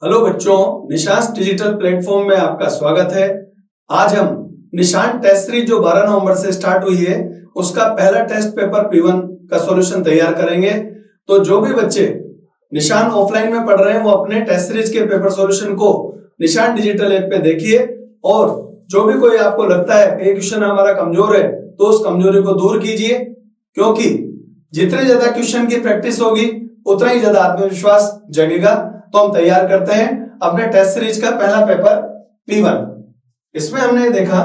Hello बच्चों, Nishant digital platform में आपका स्वागत है। आज हम निशांत टेस्ट सीरीज जो 12 नवंबर से स्टार्ट हुई है उसका पहला टेस्ट पेपर P1 का सॉल्यूशन तैयार करेंगे। तो जो भी बच्चे निशांत ऑफलाइन में पढ़ रहे हैं वो अपने टेस्ट सीरीज के पेपर सॉल्यूशन को निशांत डिजिटल ऐप पे देखिए, और जो भी कोई आपको लगता है कि क्वेश्चन हमारा कमजोर है तो उस कमजोरी को दूर कीजिए, क्योंकि जितने ज्यादा क्वेश्चन की प्रैक्टिस होगी उतना ही ज्यादा आत्मविश्वास जगेगा। तो हम तैयार करते हैं अपने टेस्ट सीरीज का पहला पेपर P1। इसमें हमने देखा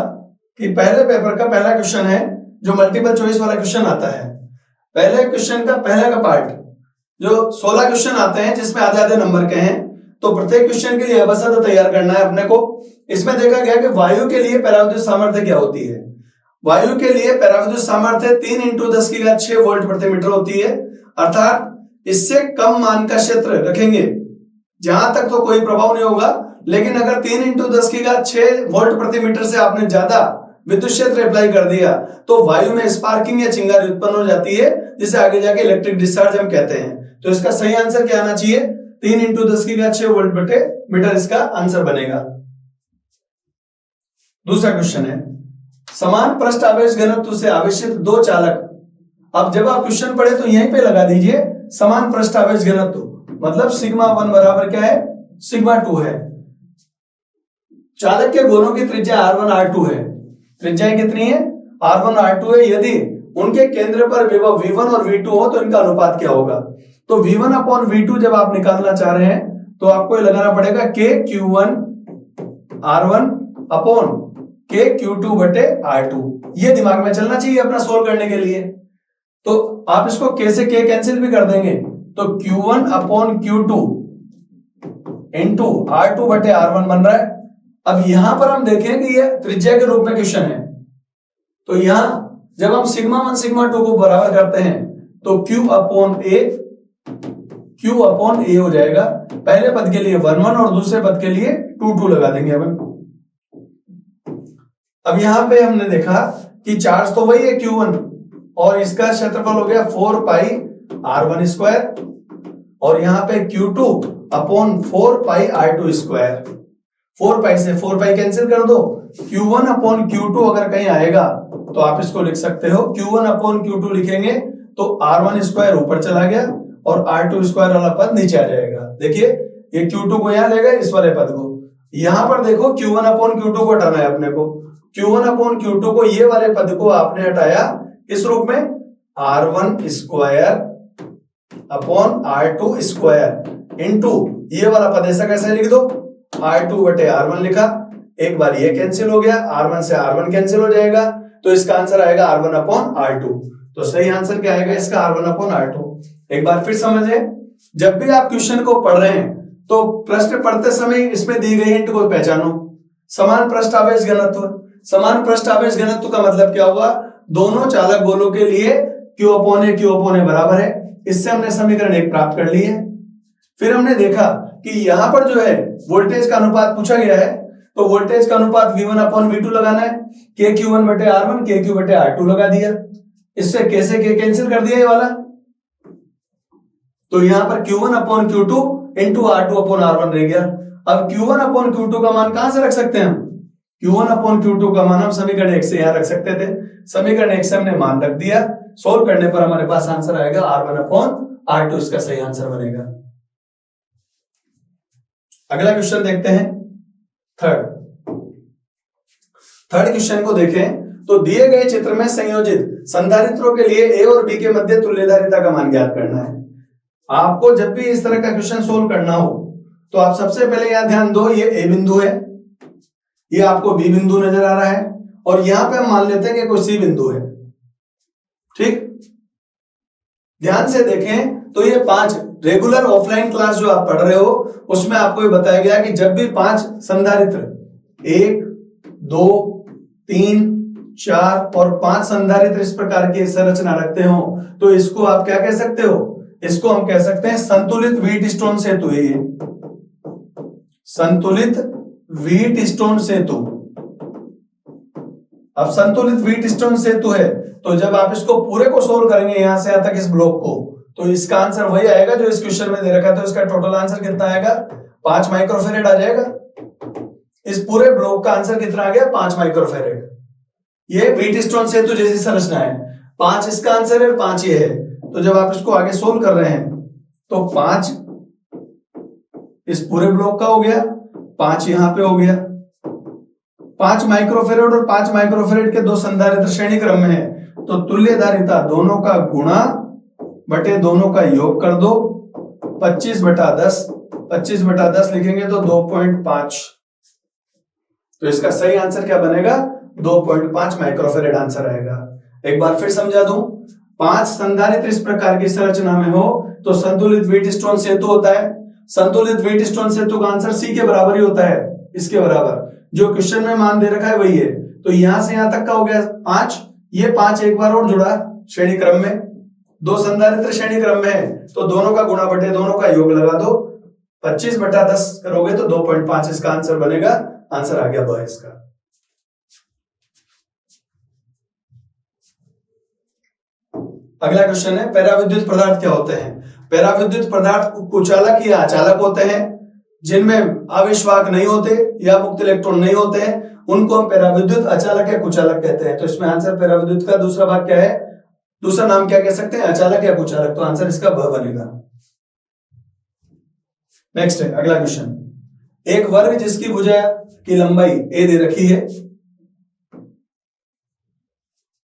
कि पहले पेपर का पहला क्वेश्चन है जो मल्टीपल चॉइस वाला क्वेश्चन आता है। पहले क्वेश्चन का पहला का पार्ट जो 16 क्वेश्चन आते हैं जिसमें आधे आधे नंबर के हैं, तो प्रत्येक क्वेश्चन के लिए अवसर तैयार करना है अपने को। इसमें देखा गया कि वायु के लिए पराविद्युत सामर्थ्य क्या होती है। वायु के लिए पराविद्युत सामर्थ्य 3 × 10⁻⁶ वोल्ट प्रति मीटर होती है, अर्थात इससे कम मान का क्षेत्र रखेंगे जहां तक तो कोई प्रभाव नहीं होगा, लेकिन अगर 3 × 10⁻⁶ वोल्ट प्रति मीटर से आपने ज्यादा विद्युत क्षेत्र अप्लाई कर दिया तो वायु में स्पार्किंग या चिंगारी उत्पन्न हो जाती है, जिसे आगे जाके इलेक्ट्रिक डिस्चार्ज हम कहते हैं। तो इसका सही आंसर क्या आना चाहिए? 3 × 10⁻⁶ वोल्ट प्रति मीटर इसका आंसर बनेगा। दूसरा क्वेश्चन है, समान पृष्ठ आवेश घनत्व से आवेशित दो चालक। अब जब आप क्वेश्चन पढ़े तो यहीं पे लगा दीजिए समान पृष्ठ आवेश घनत्व, मतलब σ1 बराबर क्या है? σ2 है। चालक के गोलों की त्रिज्या R1 R2 है। त्रिज्या कितनी है? R1 R2 है। यदि उनके केंद्र पर विभव V1 और V2 हो तो इनका अनुपात क्या होगा? तो V1/V2 जब आप निकालना चाह रहे हैं तो आपको ये लगाना पड़ेगा KQ1 R1 अपॉन KQ2/R2। ये दिमाग में चलना चाहिए अपना सोल्व करने के लिए। तो आप इसको K से K कैंसिल भी कर देंगे तो Q1/Q2 इंटू R2/R1 बन रहा है। अब यहां पर हम देखें कि ये त्रिज्या के रूप में क्वेश्चन है, तो यहां जब हम σ1 σ2 को बराबर करते हैं तो Q/A हो जाएगा। पहले पद के लिए 1 1 और दूसरे पद के लिए 2 2 लगा देंगे अपन। अब यहां पे हमने देखा कि चार्ज तो वही है Q1 और इसका क्षेत्रफल हो गया 4πR1², और यहाँ पे Q2/4πR2²। 4π से 4π कैंसिल कर दो। Q1/Q2 अगर कहीं आएगा तो आप इसको लिख सकते हो Q1/Q2 लिखेंगे तो R1² ऊपर चला गया और R2² वाला पद नीचे आ जाएगा। देखिए ये Q2 को यहां ले गए, इस वाले पद को यहां पर देखो Q1/Q2 को हटाना है अपने को। Q1/Q2 को ये वाले पद को आपने हटाया इस रूप में R1² इंटू ये वाला पद ऐसा कैसे लिख दो R2/R1 लिखा। एक बार ये कैंसिल हो गया, R1 से R1 कैंसिल हो जाएगा, तो इसका आंसर आएगा R1/R2। तो सही आंसर क्या आएगा इसका? R1/R2। एक बार फिर समझे, जब भी आप क्वेश्चन को पढ़ रहे हैं तो प्रश्न पढ़ते समय इसमें दी गई हिंट को पहचानो। समान पृष्ठ आवेश घनत्व। समान पृष्ठ आवेश घनत्व का मतलब क्या हुआ? दोनों चालक गोलों के लिए Q/A बराबर है। इससे हमने समीकरण 1 प्राप्त कर ली है। फिर हमने देखा कि यहां पर जो है वोल्टेज का अनुपात पूछा गया है, तो वोल्टेज का अनुपात V1/V2 लगाना है। KQ1/R1 KQ/R2 लगा दिया। इससे K से K कैंसिल कर दिया ये वाला, तो यहां पर Q1/Q2 इंटू R2/R1 रह गया। अब Q1/Q2 का मान कहां से रख सकते हैं हम? Q1/Q2 का मान हम समीकरण 1 से यहां रख सकते थे। समीकरण 1 से हमने मान रख दिया। सोल्व करने पर हमारे पास आंसर आएगा R1/R2। इसका सही आंसर बनेगा। अगला क्वेश्चन देखते हैं, थर्ड क्वेश्चन को देखें तो दिए गए चित्र में संयोजित संधारित्रों के लिए A और B के मध्य तुल्यधारिता का मान ज्ञात करना है। आपको जब भी इस तरह का क्वेश्चन सोल्व करना हो तो आप सबसे पहले यहां ध्यान दो, ये A बिंदु है, ये आपको B बिंदु नजर आ रहा है, और यहां पे हम मान लेते हैं कि कोई C बिंदु है। ठीक, ध्यान से देखें तो ये 5 रेगुलर ऑफलाइन क्लास जो आप पढ़ रहे हो उसमें आपको ये बताया गया कि जब भी 5 संधारित्र 1 2 3 4 और 5 संधारित्र इस प्रकार की संरचना रखते हो तो इसको आप क्या कह सकते हो? इसको हम कह सकते हैं संतुलित व्हीटस्टोन सेतु। ये संतुलित व्हीटस्टोन सेतु। अब संतुलित व्हीटस्टोन सेतु है तो जब आप इसको पूरे को सोल्व करेंगे यहां से यहां तक इस ब्लॉक को, तो इसका आंसर वही आएगा जो इस क्वेश्चन में दे रखा है। तो इसका टोटल आंसर कितना आएगा? 5 माइक्रोफेरेड आ जाएगा। इस पूरे ब्लॉक का आंसर कितना आ गया? 5 माइक्रोफेरेड। ये व्हीटस्टोन सेतु जैसी संरचना है। 5 इसका आंसर है, 5 ये है। तो जब आप इसको आगे सोल्व कर रहे हैं तो 5 इस पूरे ब्लॉक का हो गया, 5 यहां पे हो गया। 5 माइक्रोफेरेड और 5 माइक्रोफेरेड के दो संधारित्र श्रेणी क्रम में है, तो तुल्यधारिता दोनों का गुणा बटे दोनों का योग कर दो। 25/10, 25/10 लिखेंगे तो 2.5। तो इसका सही आंसर क्या बनेगा? 2.5 माइक्रोफेरेड आंसर आएगा। एक बार फिर समझा दूं, 5 संधारित्र इस प्रकार की संरचना में हो तो संतुलित व्हीटस्टोन सेतु होता है। संतुलित व्हीटस्टोन सेतु का आंसर सी के बराबर ही होता है, इसके बराबर। जो क्वेश्चन में मान दे रखा है वही है। तो यहां से यहां तक का हो गया 5, ये 5 एक बार और जुड़ा श्रेणी क्रम में, दो संधारित्र श्रेणी क्रम में है तो दोनों का गुणा बटे दोनों का योग लगा दो। 25/10 करोगे तो 2.5 इसका आंसर बनेगा। आंसर आ गया ब इसका। अगला क्वेश्चन है, पैराविद्युत पदार्थ क्या होते हैं? पैराविद्युत पदार्थ कुचालक या अचालक होते हैं, जिनमें आवेशवाहक नहीं होते या मुक्त इलेक्ट्रॉन नहीं होते हैं, उनको हम पैराविद्युत अचालक या कुचालक कहते हैं। तो इसमें आंसर पैराविद्युत का दूसरा भाग क्या है, दूसरा नाम क्या कह सकते हैं? अचालक या कुचालक। तो आंसर इसका ब बनेगा। नेक्स्ट है अगला क्वेश्चन, एक वर्ग जिसकी भुजा की लंबाई a दे रखी है,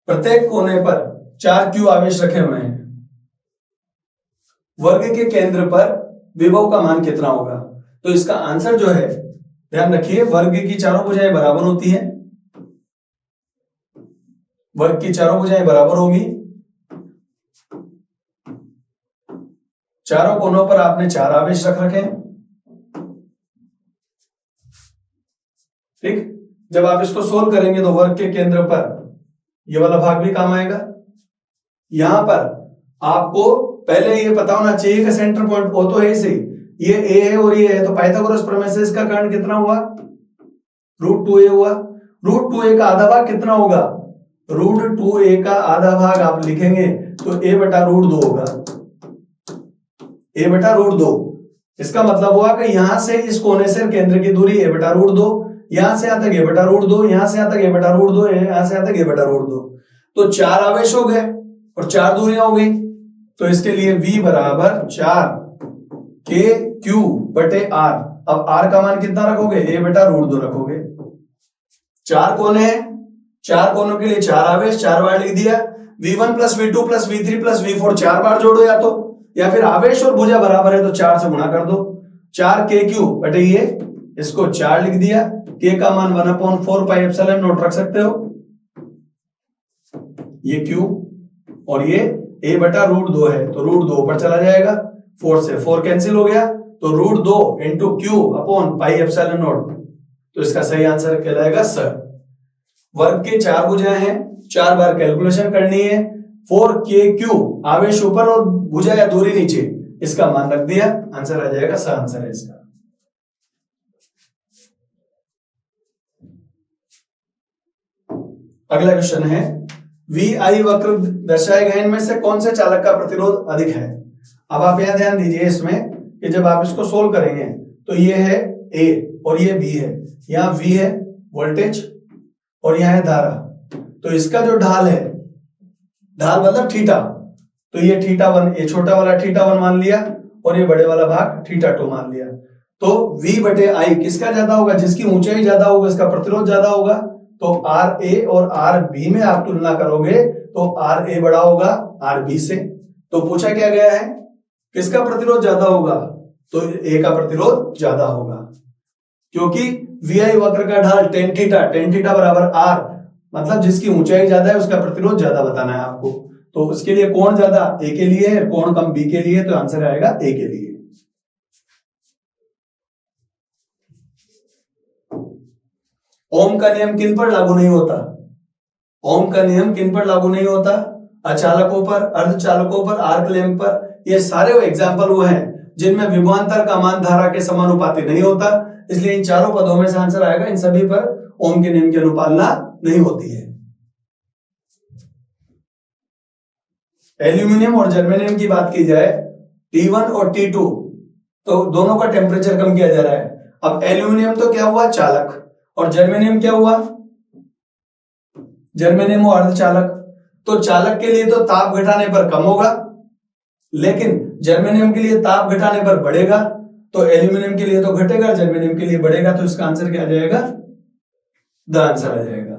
प्रत्येक कोने पर 4 Q आवेश रखे हुए हैं, वर्ग के केंद्र पर विभव का मान कितना होगा? तो इसका आंसर जो है, ध्यान रखिए, वर्ग की चारों भुजाएं बराबर होती हैं, वर्ग की चारों भुजाएं बराबर होगी, चारों कोनों पर आपने 4 आवेश रख रखे हैं। ठीक, जब आप इसको सोल्व करेंगे तो वर्ग के केंद्र पर ये वाला भाग भी काम आएगा। यहां पर आपको पहले ये पता होना चाहिए कि सेंटर पॉइंट ओ तो है ही सही, ये ए है और ये है, तो पाइथागोरस प्रमेय से इसका कर्ण कितना हुआ? √2a हुआ। √2a का आधा भाग कितना होगा? √2a का आधा भाग आप लिखेंगे तो a/√2 होगा, a/√2। इसका मतलब हुआ कि यहां से इस कोने से केंद्र की दूरी a/√2, यहां से यहां तक a/√2, यहां से यहां तक a/√2, यहां से यहां तक a/√2। तो 4 आवेश हो गए और 4 दूरियां हो गई। तो इसके लिए v बराबर 4 KQ/R। अब R का मान कितना रखोगे? a/√2 रखोगे। 4 कोने हैं, 4 कोनों के लिए 4 आवेश, 4 बार लिख दिया। v1 + v2 + v3 + v4 4 बार जोड़ो, या फिर आवेश और भुजा बराबर है तो 4 से गुणा कर दो। 4 KQ/ये, इसको 4 लिख दिया। K का मान 1/4πε0 रख सकते हो, ये Q, और ये a/√2 है तो √2 ऊपर चला जाएगा, 4 से 4 कैंसिल हो गया, तो √2 × Q/πε0। तो इसका सही आंसर कहलाएगा स। वर्ग के 4 भुजाएं हैं, 4 बार कैलकुलेशन करनी है। 4KQ आवेश ऊपर और भुजा या दूरी नीचे, इसका मान रख दिया, आंसर आ जाएगा स। आंसर है इसका। अगला क्वेश्चन है, VI वक्र दर्शाए गए इनमें से कौन से चालक का प्रतिरोध अधिक है? अब आप यहां ध्यान दीजिए इसमें कि जब आप इसको सोल्व करेंगे तो ये है A और ये B है, यहाँ V है वोल्टेज और यहाँ है धारा। तो इसका जो ढाल है, ढाल मतलब थीटा, तो ये θ1, ये छोटा वाला θ1 मान लिया और ये बड़े वाला भाग θ2 मान लिया। तो V/I किसका ज्यादा होगा? जिसकी ऊंचाई ज्यादा होगा इसका प्रतिरोध ज्यादा होगा। तो RA और RB में आप तुलना करोगे तो RA बड़ा होगा RB से। तो पूछा क्या गया है, किसका प्रतिरोध ज्यादा होगा? तो A का प्रतिरोध ज्यादा होगा, क्योंकि VI वक्र का ढाल tan θ बराबर R, मतलब जिसकी ऊंचाई ज्यादा है उसका प्रतिरोध ज्यादा बताना है आपको। तो उसके लिए कोण ज्यादा A के लिए है, कोण कम B के लिए, तो आंसर आएगा A के लिए। ओम का नियम किन पर लागू नहीं होता? ओम का नियम किन पर लागू नहीं होता? अचालकों पर, अर्धचालकों पर, आर्क लैंप पर। ये सारे एग्जाम्पल वो हैं जिनमें विभवांतर का मान धारा के समानुपाती नहीं होता, इसलिए इन चारों पदों में से आंसर आएगा। इन सभी पर ओम के नियम की अनुपालना नहीं होती है। एल्यूमिनियम और जर्मेनियम की बात की जाए, T1 और T2 तो दोनों का टेम्परेचर कम किया जा रहा है। अब एल्यूमिनियम तो क्या हुआ, चालक, और जर्मेनियम क्या हुआ, जर्मेनियम वो अर्धचालक। तो चालक के लिए तो ताप घटाने पर कम होगा, लेकिन जर्मेनियम के लिए ताप घटाने पर बढ़ेगा। तो एल्यूमिनियम के लिए तो घटेगा, जर्मेनियम के लिए बढ़ेगा। तो इसका आंसर क्या आ जाएगा, द आंसर आ जाएगा।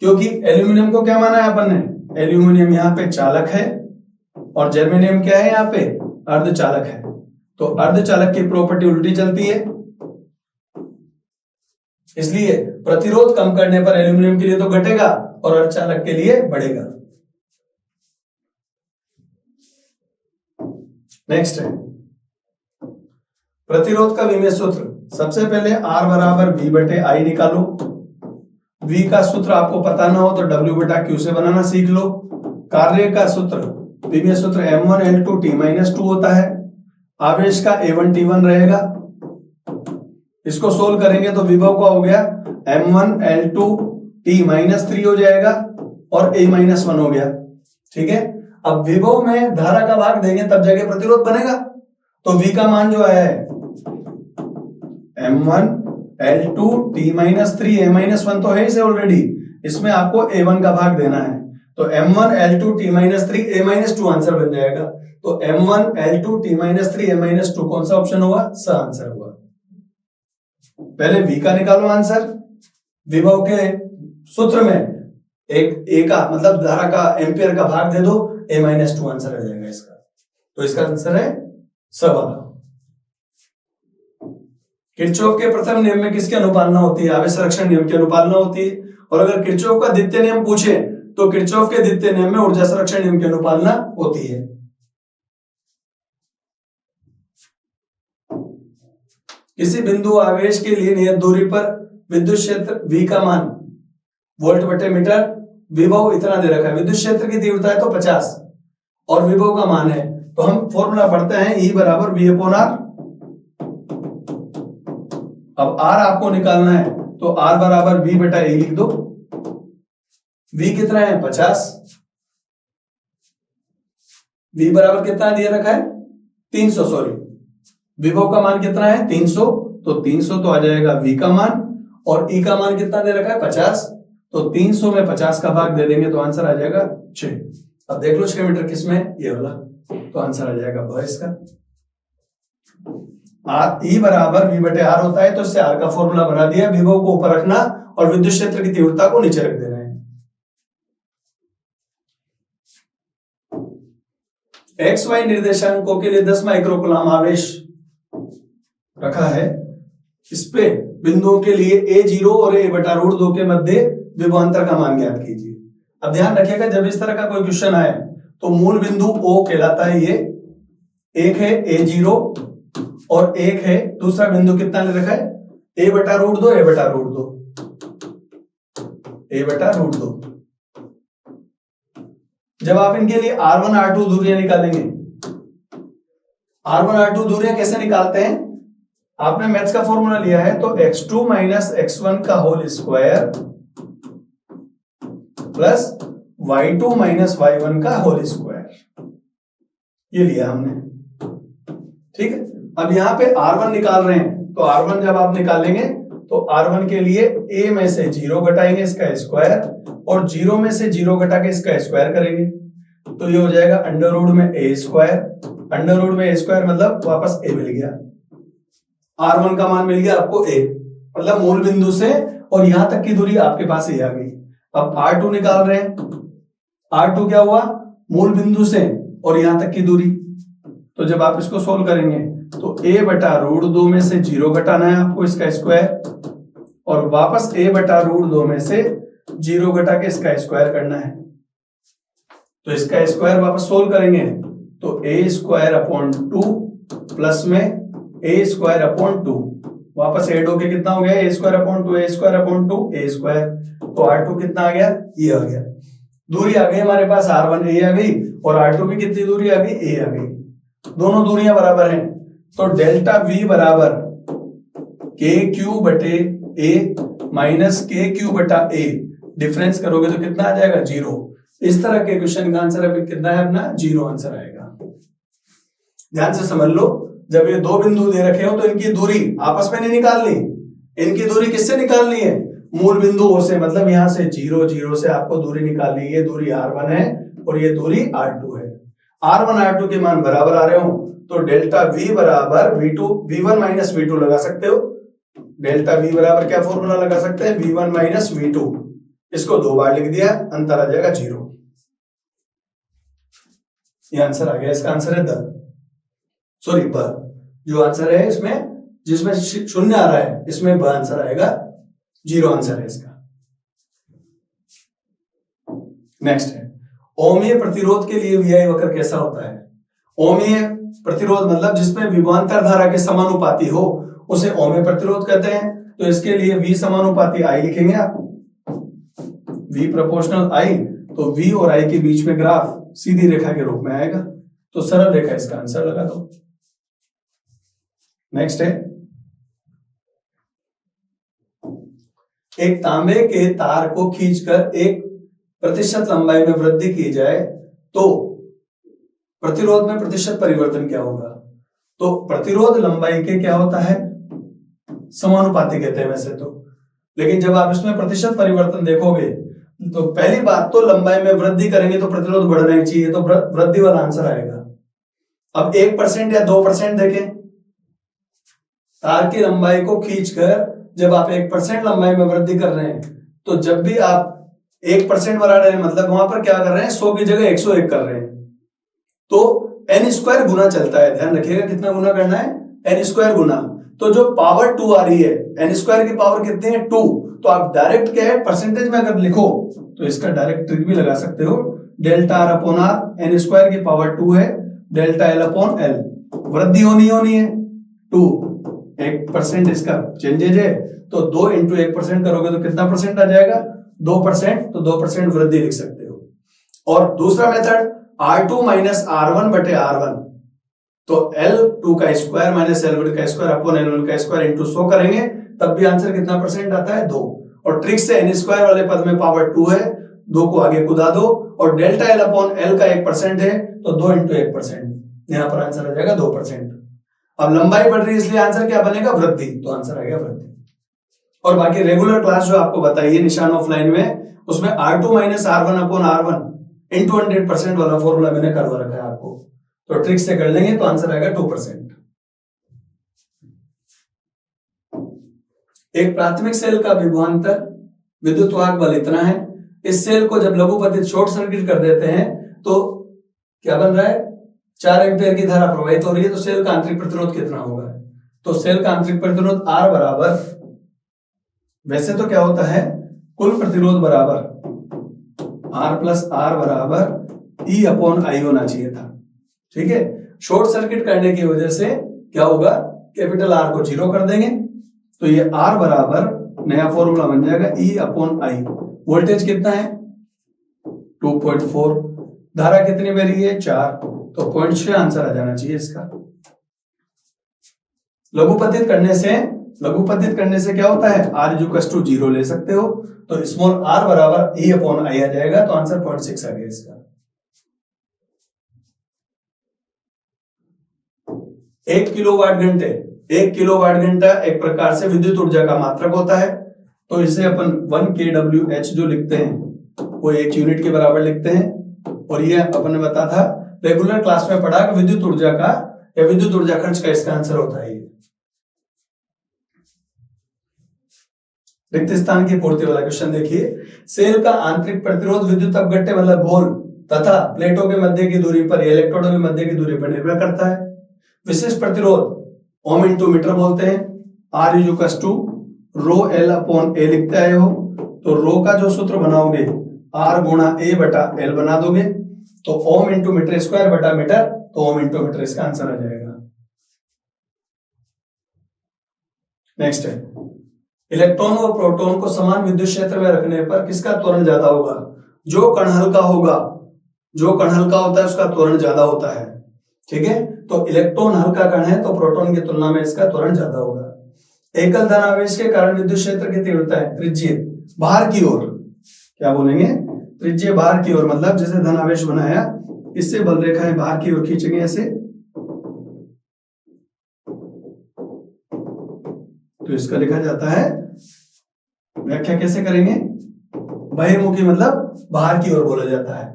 क्योंकि एल्यूमिनियम को क्या माना है अपन ने, एल्यूमिनियम यहाँ पे चालक है और जर्मेनियम क्या है, यहाँ पे अर्धचालक है। तो अर्धचालक की प्रॉपर्टी उल्टी चलती है, इसलिए प्रतिरोध कम करने पर एल्यूमिनियम के लिए तो घटेगा और अर्धचालक के लिए बढ़ेगा। नेक्स्ट है प्रतिरोध का विमेय सूत्र। सबसे पहले R बराबर V बटे I निकालो। V का सूत्र आपको पता ना हो तो W बटा Q से बनाना सीख लो। कार्य का सूत्र, विमेय सूत्र M1L2 T-2 होता है। आवेश का A1 T1 रहेगा। इसको सोल्व करेंगे तो विभव का हो गया M1L2 T-3 हो जाएगा और A-1 हो गया। ठीक है, अब विभव में धारा का भाग देंगे तब जाके प्रतिरोध बनेगा। तो V का मान जो आया है M1L2 T-3, A-1 तो है इसे ऑलरेडी, इसमें आपको A1 का भाग देना है। तो M1L2 T-3 A-2 आंसर बन जाएगा। तो M1L2 T-3 A-2 कौन सा ऑप्शन होगा, स आंसर होगा। पहले V का निकालो आंसर। विभव के सूत्र में एक A का मतलब धारा का एम्पियर का भाग दे दो, A-2 आंसर आ जाएगा इसका। तो इसका आंसर है स वाला। किरचॉफ के प्रथम नियम में किसकी अनुपालना होती है, आवेश संरक्षण नियम की अनुपालना होती है। और अगर किरचॉफ का द्वितीय नियम पूछे तो किरचॉफ के द्वितीय नियम में ऊर्जा संरक्षण नियम की अनुपालना होती है। किसी बिंदु आवेश के लिए नियत दूरी पर विद्युत क्षेत्र V का मान वोल्ट बटे मीटर, विभव इतना दे रखा है। विद्युत क्षेत्र की तीव्रता है तो 50 और विभव का मान है, तो हम फॉर्मूला पढ़ते हैं E बराबर V अपॉन R। अब R आपको निकालना है तो R बराबर V बटा A लिख दो। V कितना है 50, V बराबर कितना दिया रखा है 300, सॉरी विभव का मान कितना है 300, तो 300 तो आ जाएगा V का मान, और E का मान कितना दे रखा है 50, तो 300 में 50 का भाग दे देंगे तो आंसर आ जाएगा 6। अब देख लो 6 मीटर किसमें, ये वाला, तो आंसर आ जाएगा ब इसका। E बराबर V बटे R होता है, तो इससे R का फॉर्मूला बना दिया। विभव को ऊपर रखना और विद्युत क्षेत्र की तीव्रता को नीचे रख देना है। XY निर्देशांकों के लिए 10 माइक्रोकूलम आवेश रखा है। इस पे बिंदुओं के लिए A0 और A बटा रूट 2 के मध्य विभवांतर का मान ज्ञात कीजिए। अब ध्यान रखिएगा जब इस तरह का कोई क्वेश्चन आए तो मूल बिंदु O कहलाता है, ये एक है A0 और एक है दूसरा बिंदु कितना ले रखा है A बटा रूट 2, A बटा रूट 2, A बटा रूट 2। जब आप इनके लिए R1 R2 दूरियां निकालेंगे, R1 R2 दूरियां कैसे निकालते हैं, आपने मैथ्स का फॉर्मूला लिया है तो x2 माइनस x1 का whole square plus y2 minus y1 का होल स्क्वायर, ये लिया हमने। ठीक है, अब यहाँ पे R1 निकाल रहे हैं तो R1 जब आप निकालेंगे तो R1 के लिए A में से 0 घटाएंगे इसका स्क्वायर और 0 में से 0 घटा के इसका स्क्वायर करेंगे, तो ये हो जाएगा अंडर रूट में A स्क्वायर। अंडर रूट में A स्क्वायर मतलब वापस A मिल गया, R1 का मान मिल गया आपको A, मतलब मूल बिंदु से और यहां तक की दूरी आपके पास ये आ गई। अब R2 निकाल रहे हैं, R2 क्या हुआ मूल बिंदु से और यहां तक की दूरी। तो जब आप इसको सोल्व करेंगे तो A बटा रूट 2 में से 0 घटाना है आपको इसका स्क्वायर और वापस A बटा रूट 2 में से 0 घटा के इसका स्क्वायर करना है। तो इसका स्क्वायर वापस सोल्व करेंगे तो A स्क्वायर अपॉन 2 प्लस में A स्क्वायर अपॉन 2, वापस ऐड होके कितना हो गया A square upon 2, A square upon 2, A square. तो R2 कितना आ गया, ये आ गया। दूरी आ गई हमारे पास R1 A आ गई और R2 की कितनी दूरी आ गई, A आ गई। दोनों दूरियां बराबर हैं तो डेल्टा V बराबर KQ बटे A माइनस KQ बटा A, डिफरेंस करोगे तो कितना आ जाएगा 0। इस तरह के क्वेश्चन का आंसर अभी कितना है अपना 0 आंसर आएगा। ध्यान से समझ लो, जब ये दो बिंदु दे रखे हो तो इनकी दूरी आपस में नहीं निकालनी, इनकी दूरी किससे निकालनी है, मूल बिंदुओं से, मतलब यहां से 0 0 से आपको दूरी निकालनी है। ये दूरी r1 है और ये दूरी r2 है। r1 r2 के मान बराबर आ रहे हो तो डेल्टा v बराबर v1 माइनस v2 लगा सकते हो। डेल्टा v बराबर क्या फॉर्मूला लगा सकते हैं, v1 माइनस v2। इसको 2 बार लिख दिया, अंतर आ जाएगा 0। ये आंसर आ गया। इसका आंसर है ब। जो आंसर है इसमें, जिसमें शून्य आ रहा है, इसमें ब आंसर आएगा, 0 आंसर है इसका। नेक्स्ट है ओमीय प्रतिरोध के लिए VI वक्र कैसा होता है। ओमीय प्रतिरोध मतलब जिसमें विभवांतर धारा के समानुपाती हो उसे ओमीय प्रतिरोध कहते हैं। तो इसके लिए V समानुपाती I लिखेंगे आप, V प्रोपोर्शनल I। तो V और I के बीच में ग्राफ सीधी रेखा के रूप में आएगा, तो सरल रेखा इसका आंसर लगा दो। नेक्स्ट है एक तांबे के तार को खींचकर 1% लंबाई में वृद्धि की जाए तो प्रतिरोध में प्रतिशत परिवर्तन क्या होगा। तो प्रतिरोध लंबाई के क्या होता है, समानुपाती कहते हैं वैसे तो, लेकिन जब आप इसमें प्रतिशत परिवर्तन देखोगे तो पहली बात तो लंबाई में वृद्धि करेंगे तो प्रतिरोध बढ़ना ही चाहिए, तो वृद्धि वाला आंसर आएगा। अब 1% या 2% देखें, तार की लंबाई को खींचकर जब आप 1% लंबाई में वृद्धि कर रहे हैं, तो जब भी आप 1% बढ़ा रहे हैं मतलब वहां पर क्या कर रहे हैं, 100 की जगह 101 कर रहे हैं, तो n² गुना चलता है। ध्यान रखिएगा कितना गुना करना है, n² गुना। तो जो पावर 2 आ रही है, n² की पावर कितनी है, 2। तो आप डायरेक्ट क्या है, परसेंटेज में अगर लिखो तो इसका डायरेक्ट ट्रिक भी लगा सकते हो, delta r upon r, n² की पावर 2 है, डेल्टा l अपॉन l। वृद्धि होनी है 2, 1% इसका चेंजेज है, तो 2 इंटू 1% करोगे तो कितना परसेंट आ जाएगा, 2%। तो 2% वृद्धि लिख सकते हो। और दूसरा मेथड r2 माइनस r1 बटे r1, तो L2 का स्क्वायर माइनस L1 का स्क्वायर अपॉन L1 का स्क्वायर इंटू 100 करेंगे, तब भी आंसर कितना परसेंट आता है, 2। और ट्रिक से n² वाले पद में पावर 2 है, 2 को आगे कुदा दो, और डेल्टा L अपॉन L का 1% है, तो 2 इंटू 1%, यहां पर आंसर आ जाएगा 2%। अब लंबाई बढ़ रही है इसलिए आंसर क्या बनेगा, वृद्धि, तो आंसर आ गया वृद्धि। और बाकी रेगुलर क्लास जो आपको बताइए निशान ऑफलाइन में, उसमें r2 minus r1 upon r1 into 100% वाला फॉर्मूला मैंने करवा रखा है आपको, तो ट्रिक से कर लेंगे तो आंसर आएगा 2%। एक प्राथमिक सेल का विभवांतर विद्युत वाहक बल इतना है, इस सेल को जब लघुपतित शॉर्ट सर्किट कर देते हैं तो क्या बन रहा है, 4 एम्पीयर की धारा प्रवाहित हो रही है, तो सेल का आंतरिक प्रतिरोध कितना होगा। तो सेल का आंतरिक प्रतिरोध R बराबर, वैसे तो क्या होता है, कुल प्रतिरोध बराबर R प्लस R बराबर E अपॉन I होना चाहिए था, ठीक है। शॉर्ट सर्किट करने की वजह से क्या होगा, कैपिटल R को 0 कर देंगे, तो ये R बराबर नया फॉर्मूला बन जाएगा E अपॉन I। वोल्टेज कितना है 2.4, धारा कितनी बह रही है 4, तो 0.6 आंसर आ जाना चाहिए इसका। लघुपतित करने से क्या होता है, R इक्वल्स टू 0 ले सकते हो, तो स्मॉल r बराबर E अपॉन I आ जाएगा, तो आंसर 0.6 आ गया इसका। 1 किलोवाट घंटा एक प्रकार से विद्युत ऊर्जा का मात्रक होता है, तो इसे अपन 1 kWh जो लिखते हैं वो 1 यूनिट के बराबर लिखते हैं। और ये अपन ने बता था रेगुलर क्लास में पढ़ा कि विद्युत ऊर्जा का या विद्युत ऊर्जा खर्च का इसका आंसर होता है। रिक्त स्थान की पूर्ति वाला क्वेश्चन देखिए, सेल का आंतरिक प्रतिरोध विद्युत अपघट्य मतलब गोल तथा प्लेटों के मध्य की दूरी पर, इलेक्ट्रोडों के मध्य की दूरी पर निर्भर करता है। विशिष्ट प्रतिरोध ओम इंटू मीटर बोलते हैं। R equals to rho L upon A लिखते आए हो, तो रो का जो सूत्र बनाओगे R गुणा A बटा L बना दोगे, तो ओम इंटू मीटर स्क्वायर बटा मीटर, तो ओम इंटू मीटर इसका आंसर आ जाएगा। नेक्स्ट है, इलेक्ट्रॉन और प्रोटॉन को समान विद्युत क्षेत्र में रखने पर किसका त्वरण ज्यादा होगा। जो कण हल्का होता है उसका त्वरण ज्यादा होता है, ठीक है। तो इलेक्ट्रॉन हल्का कण है तो प्रोटॉन की तुलना में इसका त्वरण ज्यादा होगा। एकल धनावेश के कारण विद्युत क्षेत्र की तीव्रता है त्रिज्यीय बाहर की ओर, क्या बोलेंगे, त्रिज्यीय बाहर की ओर, मतलब जैसे धनावेश बनाया इससे बल रेखाएं बाहर की ओर खींचेंगे ऐसे, तो इसका लिखा जाता है, व्याख्या कैसे करेंगे, बहिर्मुखी मतलब बाहर की ओर बोला जाता है,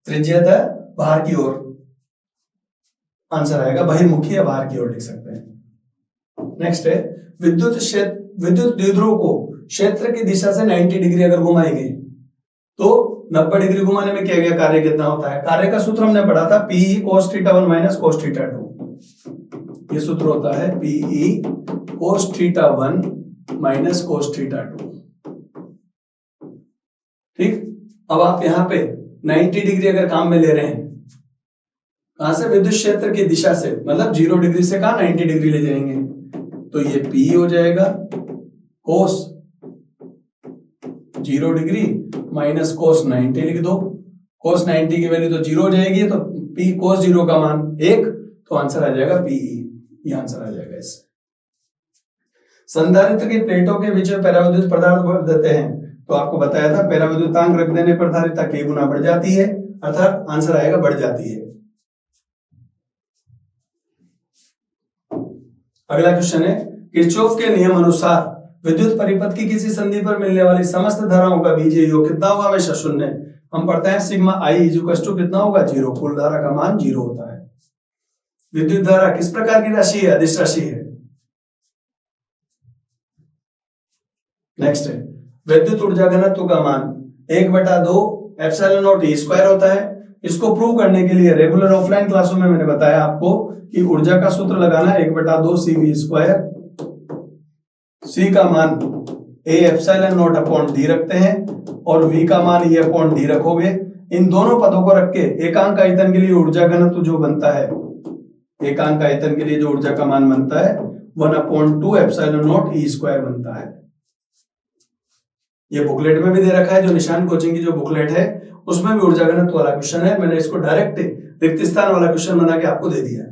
त्रिज्यता बाहर की ओर, आंसर आएगा बहिर्मुखी या बाहर की ओर लिख सकते हैं। नेक्स्ट है विद्युत द्विध्रुव को क्षेत्र की दिशा से 90 डिग्री अगर घुमाएंगे तो 90 डिग्री घुमाने में किया गया कार्य कितना होता है। कार्य का सूत्र हमने पढ़ा था, Pe cos θ1 माइनस cos θ2। ये सूत्र होता है Pe cos θ1 माइनस cos θ2। ठीक, अब आप यहां पे 90 डिग्री अगर काम में ले रहे हैं, कहां से, विद्युत क्षेत्र की दिशा से, मतलब 0 डिग्री से कहा 90 डिग्री ले जाएंगे, तो ये P हो जाएगा cos 0 डिग्री माइनस cos 90 लिख दो। cos 90 की वैल्यू तो 0 हो जाएगी, तो P cos 0 का मान 1, तो आंसर आ जाएगा Pe। ये आंसर आ जाएगा इससे। संधारित्र की प्लेटों के बीच में पराविद्युत पदार्थ भर देते हैं, तो आपको बताया था पराविद्युतांक रख देने पर धारिता k गुना बढ़ जाती है, अर्थात आंसर आएगा बढ़ जाती है। अगला क्वेश्चन है, किरचॉफ के नियम अनुसार विद्युत परिपथ की किसी संधि पर मिलने वाली समस्त धाराओं का बीजीय योग कितना होगा, हमेशा शून्य। हम पढ़ते हैं सिग्मा i इक्वल कितना होगा, 0। कुल धारा का मान 0 होता है। विद्युत धारा किस प्रकार की राशि है, अदिश राशि है। नेक्स्ट है, विद्युत ऊर्जा घनत्व का मान 1/2 एप्सिलॉन नॉट ई स्क्वायर होता है। इसको प्रूव करने के लिए रेगुलर ऑफलाइन क्लासों में मैंने बताया आपको कि ऊर्जा का सूत्र लगाना 1/2 CV स्क्वायर। C का मान A epsilon not upon D रखते हैं और V का मान E अपॉन D रखोगे। इन दोनों पदों को रख के एकांक आयतन के लिए ऊर्जा घनत्व जो बनता है, एकांक आयतन के लिए जो ऊर्जा का मान बनता है 1/2 एप्सिलॉन नॉट E स्क्वायर बनता है। ये बुकलेट में भी दे रखा है, जो निशान कोचिंग की जो बुकलेट है उसमें भी ऊर्जा घनत्व वाला क्वेश्चन है। मैंने इसको डायरेक्ट रिक्त स्थान वाला क्वेश्चन बना के आपको दे दिया।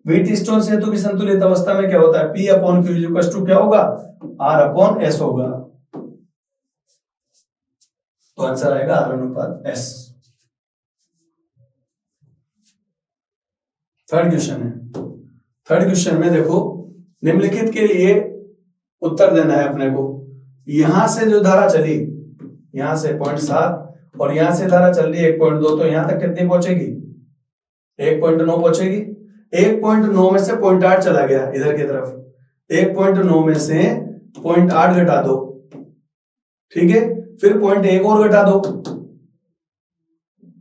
व्हीटस्टोन सेतु की संतुलित अवस्था में क्या होता है, P upon Q equal to क्या होगा, R अपॉन S होगा, तो आंसर आएगा R अनुपात S। थर्ड क्वेश्चन है, थर्ड क्वेश्चन में देखो, निम्नलिखित के लिए उत्तर देना है अपने को। यहां से जो धारा चली, यहां से 0.7 और यहां से धारा चल रही है 1.2, तो यहां तक कितनी पहुंचेगी, 1.9 पहुंचेगी। 1.9 में से 0.8 चला गया इधर की तरफ, 1.9 में से 0.8 घटा दो, ठीक है, फिर 0.1 और घटा दो,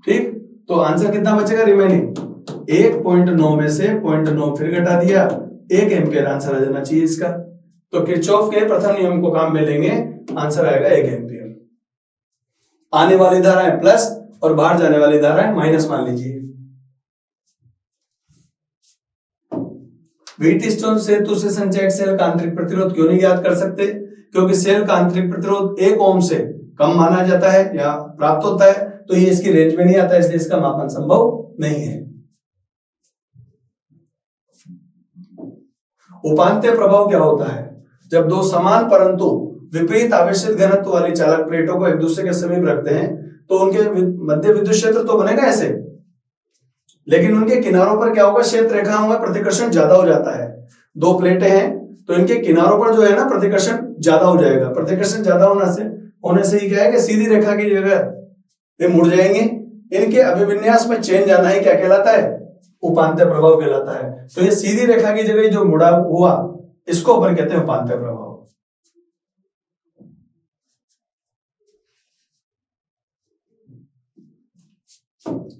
ठीक, तो आंसर कितना बचेगा रिमेनिंग, 1.9 में से 0.9 फिर घटा दिया, 1 एम्पियर आंसर आ जाना चाहिए इसका। तो किरचॉफ के प्रथम नियम को काम में लेंगे, आंसर आएगा 1 एम्पियर। आने वाली धाराएं प्लस और बाहर जाने वाली धाराएं माइनस मान लीजिए। व्हीटस्टोन सेतु से संचयक सेल का आंतरिक प्रतिरोध क्यों नहीं ज्ञात कर सकते, क्योंकि सेल का आंतरिक प्रतिरोध 1 ओम से कम माना जाता है या प्राप्त होता है, तो ये इसकी रेंज में नहीं आता, इसलिए इसका मापन संभव नहीं है। उपांत्य प्रभाव क्या होता है, जब दो समान परंतु विपरीत आवेशित घनत्व वाली चालक प्लेटों को एक दूसरे के समीप रखते हैं तो उनके मध्य विद्युत क्षेत्र तो बनेगा ऐसे, लेकिन उनके किनारों पर क्या होगा, क्षेत्र रेखाओं में प्रतिकर्षण ज्यादा हो जाता है। दो प्लेटें हैं तो इनके किनारों पर जो है ना प्रतिकर्षण ज्यादा हो जाएगा। प्रतिकर्षण ज्यादा होने से ही क्या है कि सीधी रेखा की जगह ये मुड़ जाएंगे। इनके अभिविन्यास में चेंज आना ही क्या कहलाता है, उपांत्य प्रभाव कहलाता है। तो ये सीधी रेखा की जगह जो मुड़ा हुआ, इसको अपन कहते हैं उपांत्य प्रभाव।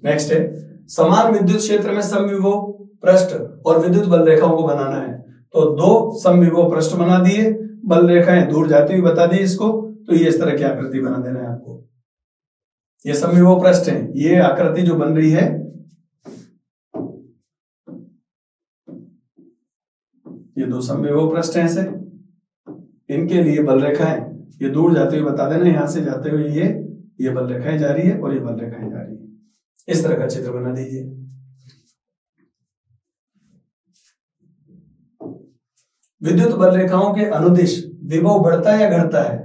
नेक्स्ट है, समान विद्युत क्षेत्र में समविभव पृष्ठ और विद्युत बल रेखाओं को बनाना है। तो दो समविभव पृष्ठ बना दिए, बल रेखाएं दूर जाती हुई बता दी इसको, तो ये इस तरह की आकृति बना देना है आपको। ये समविभव पृष्ठ है, ये आकृति जो बन रही है ये दो समविभव पृष्ठ हैं ऐसे, इनके लिए बल रेखाएं ये दूर जाते हुए बता देना, यहां से जाते हुए ये बल रेखाएं जा रही है और ये बल रेखाएं जा रही है। इस तरह का चित्र बना दीजिए। विद्युत बल रेखाओं के अनुदिश विभव बढ़ता है या घटता है।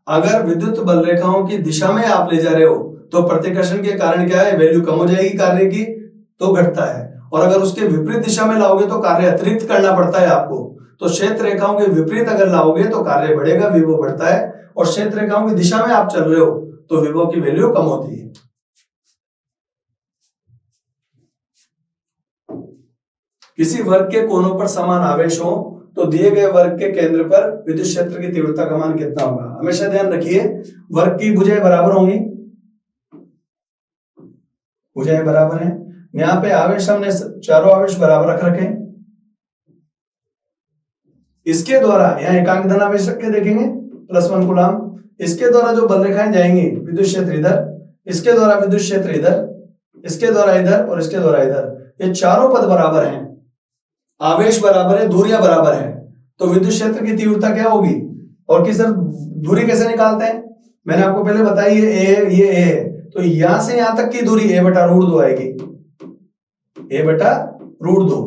अगर विद्युत बल रेखाओं की दिशा में आप ले जा रहे हो तो प्रतिकर्षण के कारण क्या है, वैल्यू कम हो जाएगी कार्य की, तो घटता है। और अगर उसके विपरीत दिशा में लाओगे तो कार्य अतिरिक्त करना पड़ता है आपको, तो क्षेत्र रेखाओं के विपरीत अगर लाओगे तो कार्य बढ़ेगा, विभव बढ़ता है, और क्षेत्र रेखाओं की दिशा में आप चल रहे हो तो विभव की वैल्यू कम होती है। किसी वर्ग के कोनों पर समान आवेश हो तो दिए गए वर्ग के केंद्र पर विद्युत क्षेत्र की तीव्रता का मान कितना होगा। हमेशा ध्यान रखिए वर्ग की भुजाएं बराबर होंगी, भुजाएं बराबर हैं। यहाँ पे आवेश हमने चारों आवेश बराबर रख रखे। इसके द्वारा यहाँ एकांक धन आवेश रख के देखेंगे +1 कूलम। इसके द्वारा जो बल रेखाएं जाएंगी विद्युत क्षेत्र इधर, इसके द्वारा विद्युत क्षेत्र इधर, इसके द्वारा इधर और इसके द्वारा इधर, ये चारों पद बराबर हैं, आवेश बराबर है, दूरियां बराबर है, तो विद्युत क्षेत्र की तीव्रता क्या होगी। और कि सर दूरी कैसे निकालते हैं, मैंने आपको पहले बताई ये ए है, ये ए है, तो यहां से यहां तक की दूरी a/√2 आएगी, a/√2।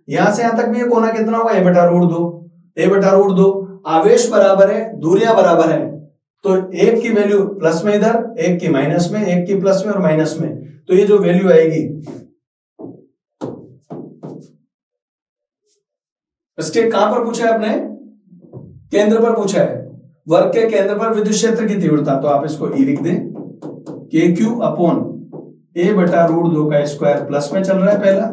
यहां से यहां तक भी ये कोना कितना होगा, a/√2। आवेश बराबर है, दूरियां बराबर है, तो एक की वैल्यू प्लस में इधर, एक की माइनस में, एक की प्लस में और माइनस में, तो ये जो वैल्यू आएगी इसके कहां पर पूछा है आपने, केंद्र पर पूछा है, वर्ग के केंद्र पर विद्युत क्षेत्र की तीव्रता, तो आप इसको E लिख दें, KQ/a/√2 का स्क्वायर प्लस में चल रहा है पहला।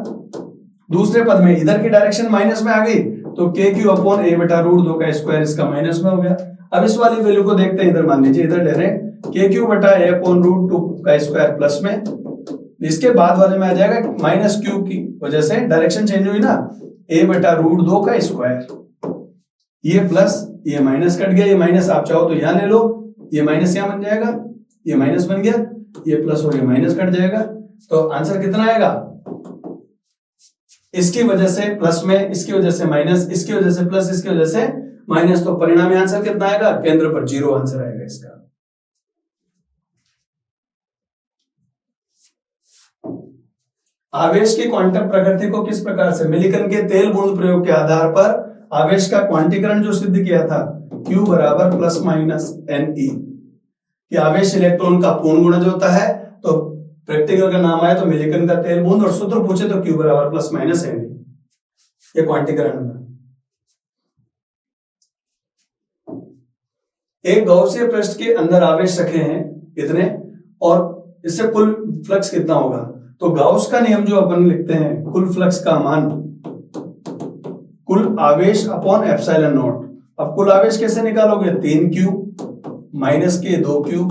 दूसरे पद में इधर की डायरेक्शन माइनस में आ गई तो KQ/a/√2 का स्क्वायर इसका माइनस में हो गया। अब इस वाली वैल्यू को देखते हैं, इधर मान लीजिए इधर ले रहे हैं KQ/a/√2 का स्क्वायर प्लस में, इसके बाद वाले में आ जाएगा -q की वजह से डायरेक्शन चेंज हुई ना, a/√2 का स्क्वायर, ये प्लस ये माइनस कट गया, ये माइनस आप चाहो तो यहां ले लो, ये माइनस यहां बन जाएगा, ये माइनस बन गया, ये प्लस और ये माइनस कट जाएगा, तो आंसर कितना आएगा, इसकी वजह से प्लस में, इसकी वजह से माइनस, इसकी वजह से प्लस, इसकी वजह से माइनस, तो परिणामी आंसर कितना आएगा, केंद्र पर 0 आंसर आएगा इसका। आवेश की क्वांटम प्रकृति को किस प्रकार से, मिलिकन के तेल बूंद प्रयोग के आधार पर आवेश का क्वांटीकरण जो सिद्ध किया था, Q बराबर ±NE, कि आवेश इलेक्ट्रॉन का पूर्ण गुणज होता है, तो प्रैक्टिकल का नाम आया तो मिलिकन का तेल बूंद, और सूत्र पूछे तो Q बराबर ±NE, ये क्वांटीकरण में। एक गॉसियन पृष्ठ के अंदर आवेश रखे हैं इतने, और इससे कुल फ्लक्स कितना होगा, तो गाउस का नियम जो अपन लिखते हैं, कुल फ्लक्स का मान कुल आवेश अपॉन एप्सिलॉन नॉट। अब कुल आवेश कैसे निकालोगे, 3Q माइनस के 2Q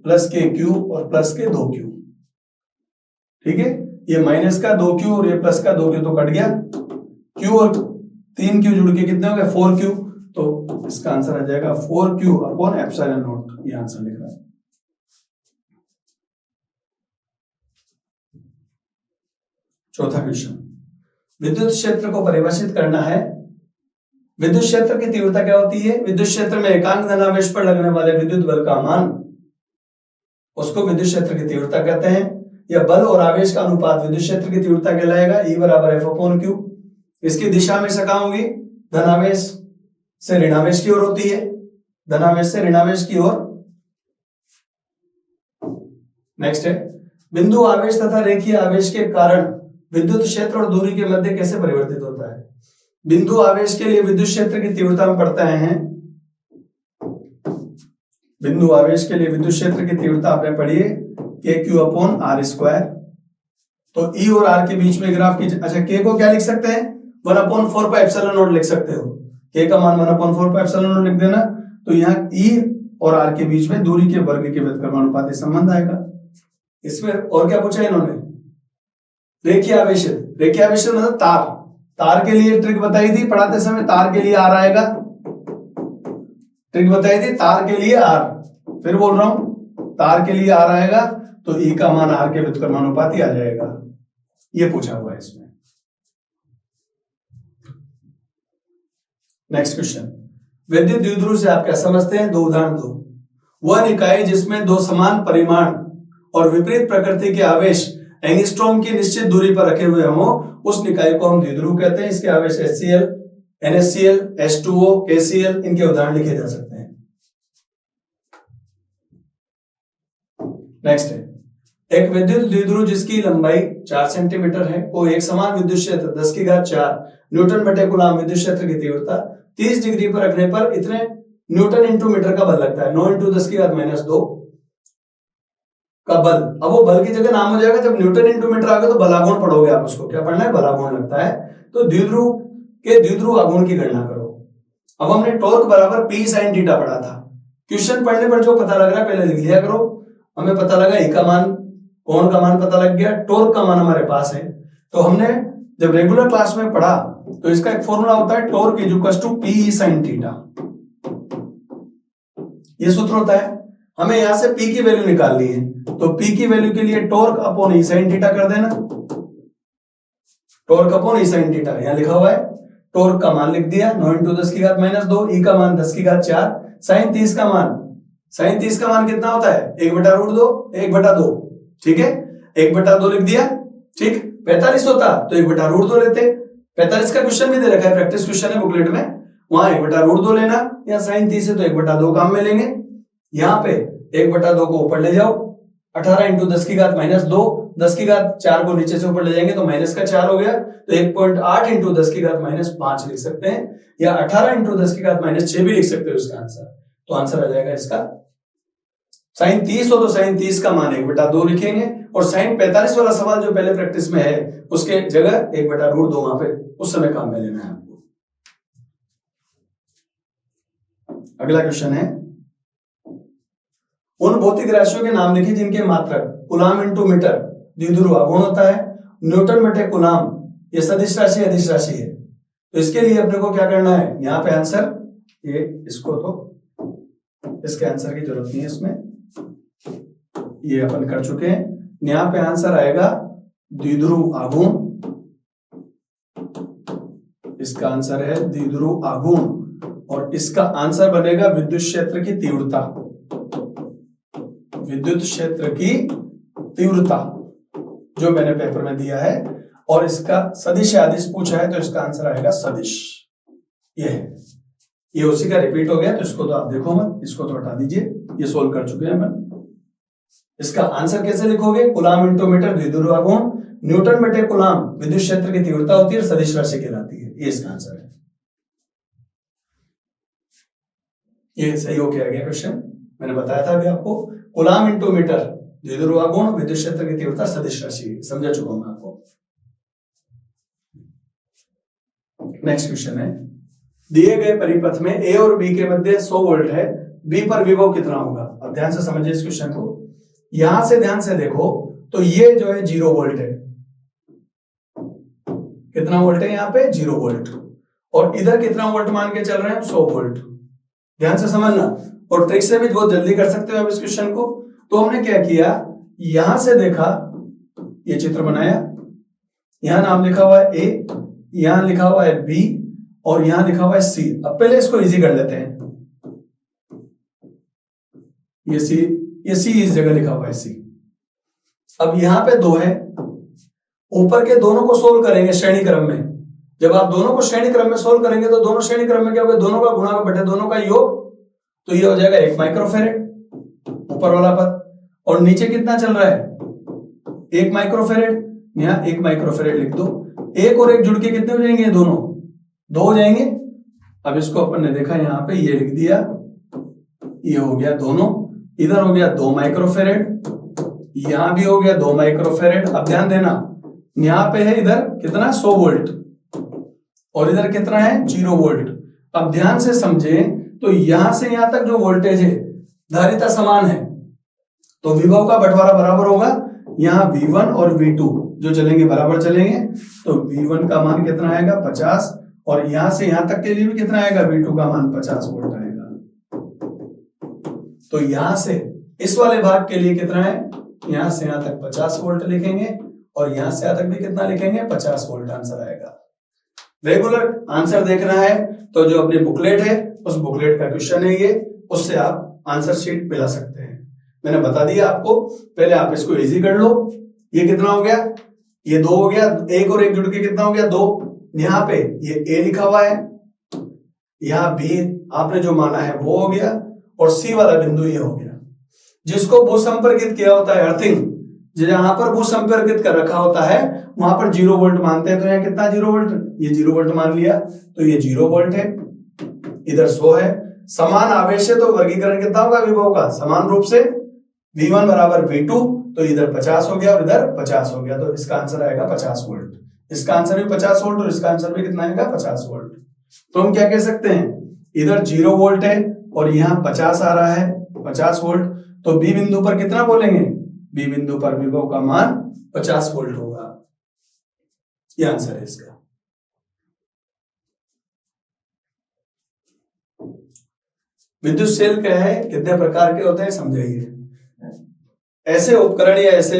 प्लस के Q और प्लस के 2Q, ठीक है, ये माइनस का 2Q और ये प्लस का 2Q तो कट गया, Q और 3Q जुड़ के कितने हो गए 4Q, तो इसका आंसर आ जाएगा 4Q अपॉन एप्सिलॉन नॉट, ये आंसर लिख रहा है। चौथा क्वेश्चन, विद्युत क्षेत्र को परिभाषित करना है। विद्युत क्षेत्र की तीव्रता क्या होती है, विद्युत क्षेत्र में एकांक धनावेश पर लगने वाले विद्युत बल का मान, उसको विद्युत क्षेत्र की तीव्रता कहते हैं। या बल और आवेश का अनुपात विद्युत क्षेत्र की तीव्रता कहलाएगा, E बराबर F/Q। इसकी दिशा में से कहां होगी, धनावेश से ऋणावेश की ओर होती है, धनावेश से ऋणावेश की ओर। नेक्स्ट है, बिंदु आवेश तथा रेखीय आवेश के कारण विद्युत क्षेत्र और दूरी के मध्य कैसे परिवर्तित होता है। बिंदु आवेश के लिए विद्युत क्षेत्र की तीव्रता में पढ़ते हैं, बिंदु आवेश के लिए विद्युत क्षेत्र की तीव्रता आपने पढ़ी है KQ/R²। तो E और R के बीच में ग्राफ की, अच्छा K को क्या लिख सकते हैं, 1/4πε0 लिख सकते हो, K का मान 1/4πε0 लिख देना, तो यहाँ E और R के बीच में दूरी के वर्ग के व्युत्क्रमानुपाती संबंध आएगा। इसमें और क्या पूछा इन्होंने, रेखीय आवेश, रेखीय आवेश मतलब तार, तार के लिए ट्रिक बताई थी पढ़ाते समय, तार के लिए R आएगा, ट्रिक बताई थी तार के लिए R, फिर बोल रहा हूं तार के लिए R आएगा, तो E का मान R के व्युत्क्रमानुपाती आ जाएगा, ये पूछा हुआ है इसमें। नेक्स्ट क्वेश्चन, विद्युत द्विध्रुव से आप क्या समझते हैं, दो उदाहरण दो। वह निकाय जिसमें दो समान परिमाण और विपरीत प्रकृति के आवेश एंगस्ट्रॉम की निश्चित दूरी पर रखे हुए हों, उस निकाय को हम द्विध्रुव कहते हैं। इसके आवेश HCl, NaCl, H2O, KCl, इनके उदाहरण लिखे जा सकते हैं। नेक्स्ट है, एक विद्युत द्विध्रुव जिसकी लंबाई 4 सेंटीमीटर है को एक समान विद्युत क्षेत्र 10⁴ न्यूटन बटे कूलम विद्युत क्षेत्र की तीव्रता 30 डिग्री पर रखने पर इतने न्यूटन इंटू मीटर का बल लगता है। 9 इंटू 10⁻² का बल। अब वो बल की जगह नाम हो जाएगा, जब न्यूटन इंटू मीटर आ गया तो बलागुण पढ़ोगे आप, उसको क्या पढ़ना है, बलागुण लगता है। तो द्विध्रुव के द्विध्रुव आघूर्ण की गणना करो। अब हमने टॉर्क बराबर P sin थीटा पढ़ा था। क्वेश्चन पढ़ने पर जो पता लग रहा है पहले लिख लिया करो। हमें पता लगा E का मान, कोण का मान पता लग गया, टॉर्क का मान हमारे पास है। तो हमने जब रेगुलर क्लास में पढ़ा तो इसका एक फॉर्मूला होता है torque is to P sin theta, ये सूत्र होता है। हमें यहां से P की वैल्यू निकालनी है, तो P की वैल्यू के लिए torque upon E sin theta कर देना। Torque upon E sin theta यहां लिखा हुआ है। टॉर्क का मान लिख दिया 9 इंटू 10⁻², E का मान 10⁴, sin 30 का मान, sin 30 का मान कितना होता है 1/√2, 1/2, ठीक है, 1/2 लिख दिया। ठीक, 45 होता तो 1/√2 लेते। 45 का क्वेश्चन भी दे रखा है, प्रैक्टिस क्वेश्चन है बुकलेट में, वहां 1/√2 लेना, या sin 30 है तो 1/2 काम में लेंगे। यहाँ पे 1/2 को ऊपर ले जाओ, 18 इंटू 10⁻², 10⁴ को नीचे से ऊपर ले जाएंगे तो -4 हो गया, तो 1.8 इंटू 10⁻5 लिख सकते हैं, या 18 इंटू 10⁻6 भी लिख सकते हो इसका आंसर। तो आंसर आ जाएगा इसका sin 30 हो तो sin 30 का मान 1/2 लिखेंगे, और sin 45 वाला सवाल जो पहले प्रैक्टिस में है उसके जगह 1/√2 वहां पे उस समय काम में लेना है आपको। अगला क्वेश्चन है, उन भौतिक राशियों के नाम लिखिए जिनके मात्रक कूलम इंटू मीटर द्विध्रुव आघूर्ण होता है, न्यूटन बटे कूलम ये सदिश राशि अदिश राशि है। तो इसके लिए अपने को क्या करना है, यहाँ पे आंसर, ये इसको तो इसके आंसर की जरूरत नहीं है इसमें, ये अपन कर चुके हैं। यहाँ पे आंसर आएगा द्विध्रुव आघूर्ण, इसका आंसर है द्विध्रुव आघूर्ण, और इसका आंसर बनेगा विद्युत क्षेत्र की तीव्रता, विद्युत क्षेत्र की तीव्रता जो मैंने पेपर में दिया है, और इसका सदिश या अदिश पूछा है तो इसका आंसर आएगा सदिश। ये उसी का रिपीट हो गया, तो इसको तो आप देखो मत, इसको तो हटा दीजिए, ये सोल्व कर चुके हैं अपन। इसका आंसर कैसे लिखोगे, कूलम इंटू मीटर द्विध्रुव आघूर्ण, न्यूटन बटे कूलम विद्युत क्षेत्र की तीव्रता होती है, सदिश राशि कहलाती है, ये इसका आंसर है। ये सही हो गया क्वेश्चन, मैंने बताया था अभी आपको, कूलम इंटू मीटर द्विध्रुव आघूर्ण विद्युत क्षेत्र की तीव्रता सदिश राशि, समझा चुका हूं मैं आपको। नेक्स्ट क्वेश्चन है, दिए गए परिपथ में A और B के मध्य 100 वोल्ट है, B पर विभव कितना होगा। अब ध्यान से समझिए इस क्वेश्चन को, यहां से ध्यान से देखो तो ये जो है 0 वोल्ट है, कितना वोल्ट है यहाँ पे 0 वोल्ट, और इधर कितना वोल्ट मान के चल रहे हैं 100 वोल्ट। ध्यान से समझना, और ट्रिक से भी बहुत जल्दी कर सकते हो आप इस क्वेश्चन को। तो हमने क्या किया, यहां से देखा, ये चित्र बनाया, यहां नाम लिखा हुआ है A, यहां लिखा हुआ है B, और यहां लिखा हुआ है C। अब पहले इसको इजी कर लेते हैं, ये C इस जगह लिखा हुआ है C। अब यहां पे 2 है, ऊपर के दोनों को सोल्व करेंगे श्रेणी क्रम में। जब आप दोनों को श्रेणी क्रम में सोल्व करेंगे तो दोनों श्रेणी क्रम में क्या होगा, दोनों का गुणा बटे दोनों का योग, तो ये हो जाएगा 1 माइक्रोफेरेड ऊपर वाला पद, और नीचे कितना चल रहा है 1 माइक्रोफेरेड, यहाँ 1 माइक्रोफेरेड लिख दो, 1 और 1 जुड़ के कितने हो जाएंगे, दोनों 2 हो जाएंगे। अब इसको अपन ने देखा यहाँ पे, ये लिख दिया, ये हो गया दोनों, इधर हो गया 2 माइक्रोफेरेड, यहां भी हो गया 2 माइक्रोफेरेड। अब ध्यान देना, यहां पे है इधर कितना 100 वोल्ट, और इधर कितना है 0 वोल्ट। अब ध्यान से समझे, तो यहां से यहां तक जो वोल्टेज है धारिता समान है, तो विभव का बंटवारा बराबर होगा, यहाँ V1 और V2 जो चलेंगे बराबर चलेंगे, तो V1 का मान कितना आएगा 50, और यहां से यहां तक के लिए भी कितना आएगा, V2 का मान 50 वोल्ट आएगा। तो यहां से इस वाले भाग के लिए कितना है, यहां से यहां तक 50 वोल्ट लिखेंगे, और यहां से यहां तक भी कितना लिखेंगे 50 वोल्ट आंसर आएगा। रेगुलर आंसर देखना है तो जो अपनी बुकलेट है उस बुकलेट का क्वेश्चन है ये, उससे आप आंसर शीट मिला सकते हैं। मैंने बता दिया आपको, पहले आप इसको इजी कर लो। ये कितना हो गया, ये 2 हो गया, 1 और 1 जुड़ के कितना हो गया 2। यहाँ पे ये A लिखा हुआ है, यहाँ B आपने जो माना है वो हो गया, और C वाला बिंदु ये हो गया। जिसको भूसंपर्कित किया होता है अर्थिंग, जहां पर वो संपर्कित कर रखा होता है वहां पर 0 वोल्ट मानते हैं। तो यहाँ कितना 0 वोल्ट, ये 0 वोल्ट मान लिया, तो ये 0 वोल्ट है, इधर 100 है। समान आवेश है तो वर्गीकरण कितना होगा विभव का, समान रूप से V1 बराबर V2, तो इधर 50 हो गया और इधर 50 हो गया, तो इसका आंसर आएगा 50 वोल्ट। इसका आंसर भी 50 वोल्ट और इसका आंसर भी कितना आएगा 50 वोल्ट। तो हम क्या कह सकते हैं, इधर 0 वोल्ट है और यहाँ 50 आ रहा है, 50 वोल्ट, तो बी बिंदु पर कितना बोलेंगे, बी बिंदु पर विभव का मान 50 वोल्ट होगा। ये आंसर है इसका। विद्युत सेल क्या है, कितने प्रकार के होते हैं समझाइए। ऐसे उपकरण या ऐसे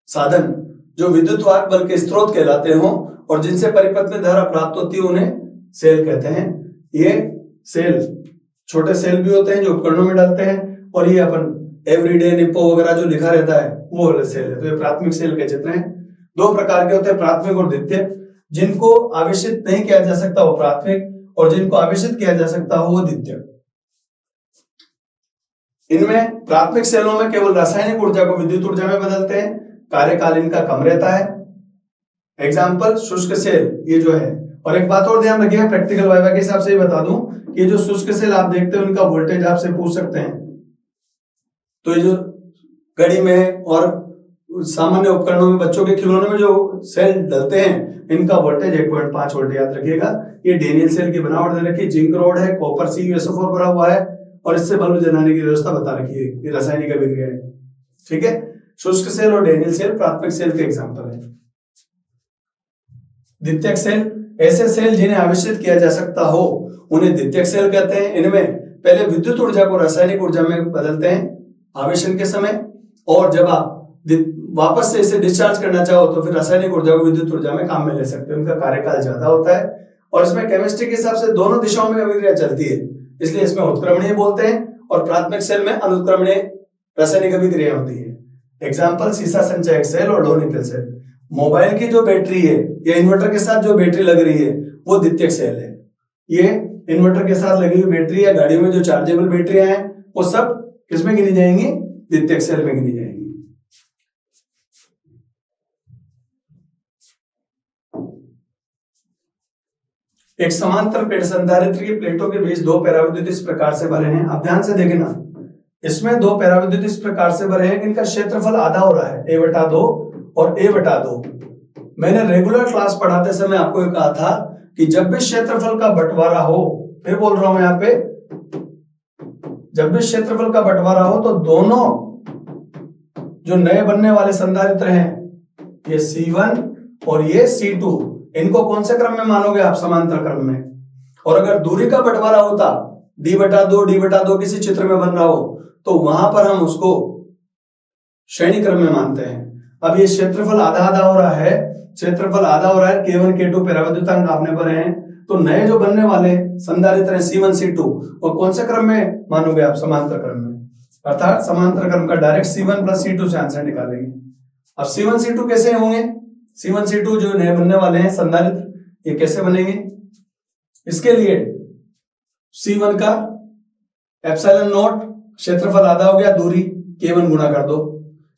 साधन जो विद्युत वाहक बल के स्रोत कहलाते हो और जिनसे परिपथ में धारा प्राप्त होती है उन्हें सेल कहते हैं। ये सेल छोटे सेल भी होते हैं जो उपकरणों में डालते हैं, और ये अपन एवरीडे निप्पो वगैरह जो लिखा रहता है वो वाले सेल है। तो ये प्राथमिक सेल के चित्र हैं। दो प्रकार के होते हैं, प्राथमिक और द्वितीयक। जिनको आवेशित नहीं किया जा सकता वो प्राथमिक और जिनको आवेशित किया जा सकता हो वो द्वितीयक। इनमें प्राथमिक सेलों में केवल रासायनिक ऊर्जा को विद्युत ऊर्जा में बदलते हैं, कार्यकाल इनका कम रहता है। एग्जाम्पल शुष्क सेल ये जो है। और एक बात और ध्यान रखिएगा, प्रैक्टिकल वाइवा के हिसाब से ही बता दूं कि जो शुष्क सेल आप देखते हो उनका वोल्टेज आपसे पूछ सकते हैं। तो ये जो घड़ी में और सामान्य उपकरणों में बच्चों के खिलौने में जो सेल डलते हैं इनका वोल्टेज 1.5 वोल्ट याद रखिएगा। ये डेनियल सेल की बनावट दे रखी, जिंक रोड है, कॉपर CuSO4 भरा हुआ है और इससे बल्ब जलाने की व्यवस्था बता रखी है। ये रासायनिक अभिक्रिया है, ठीक है। शुष्क सेल और डेनियल सेल प्राथमिक सेल के एग्जांपल है। द्वितीयक सेल ऐसे सेल जिन्हें आवेशित किया जा सकता हो उन्हें द्वितीयक सेल कहते हैं। इनमें पहले विद्युत ऊर्जा को रासायनिक ऊर्जा में बदलते हैं आवेशन के समय, और जब आप वापस से इसे डिस्चार्ज करना चाहो तो फिर रासायनिक ऊर्जा को विद्युत ऊर्जा में काम में ले सकते हैं। उनका कार्यकाल ज्यादा होता है और इसमें केमिस्ट्री के हिसाब से दोनों दिशाओं में अभिक्रिया चलती है, इसलिए इसमें उत्क्रमणीय बोलते हैं। और प्राथमिक सेल में अनुत्क्रमणीय रासायनिक अभिक्रिया होती है। एग्जाम्पल सीसा संचयक सेल और लोह निकल सेल। मोबाइल की जो बैटरी है या इन्वर्टर के साथ जो बैटरी लग रही है वो द्वितीयक सेल है। ये इन्वर्टर के साथ लगी हुई बैटरी या गाड़ियों में जो चार्जेबल बैटरियां हैं वो सब किसमें गिनी जाएंगी, द्वितीयक सेल में गिनी जाएंगी। एक समांतर प्लेट संधारित्र की प्लेटों के बीच दो पैराविद्युत इस प्रकार से भरे हैं। आप ध्यान से देखना, इसमें दो पैराविद्युत इस प्रकार से भरे हैं, इनका क्षेत्रफल आधा हो रहा है, a/2 और a/2। मैंने रेगुलर क्लास पढ़ाते समय आपको ये कहा था कि जब भी क्षेत्रफल का बंटवारा हो, फिर बोल रहा हूं यहाँ पे, जब भी क्षेत्रफल का बंटवारा हो तो दोनों जो नए बनने वाले संधारित्र हैं, ये C1 और ये C2, इनको कौन से क्रम में मानोगे आप, समांतर क्रम में। और अगर दूरी का बंटवारा होता d/2 किसी चित्र में बन रहा हो तो वहां पर हम उसको श्रेणी क्रम में मानते हैं। अब ये क्षेत्रफल आधा आधा हो रहा है, क्षेत्रफल आधा हो रहा है, K1 K2 पैराविद्युतांक आपने भरे हैं, तो नए जो बनने वाले संधारित्र हैं C1 C2 वो कौन से क्रम में मानोगे आप, समांतर क्रम में। अर्थात समांतर क्रम का डायरेक्ट C1 + C2 से आंसर निकालेंगे। अब C1 C2 कैसे होंगे, C1 C2 जो नए बनने वाले हैं संधारित्र, ये कैसे बनेंगे। इसके लिए C1 का ε0 क्षेत्रफल आधा हो गया, दूरी K1 गुणा कर दो।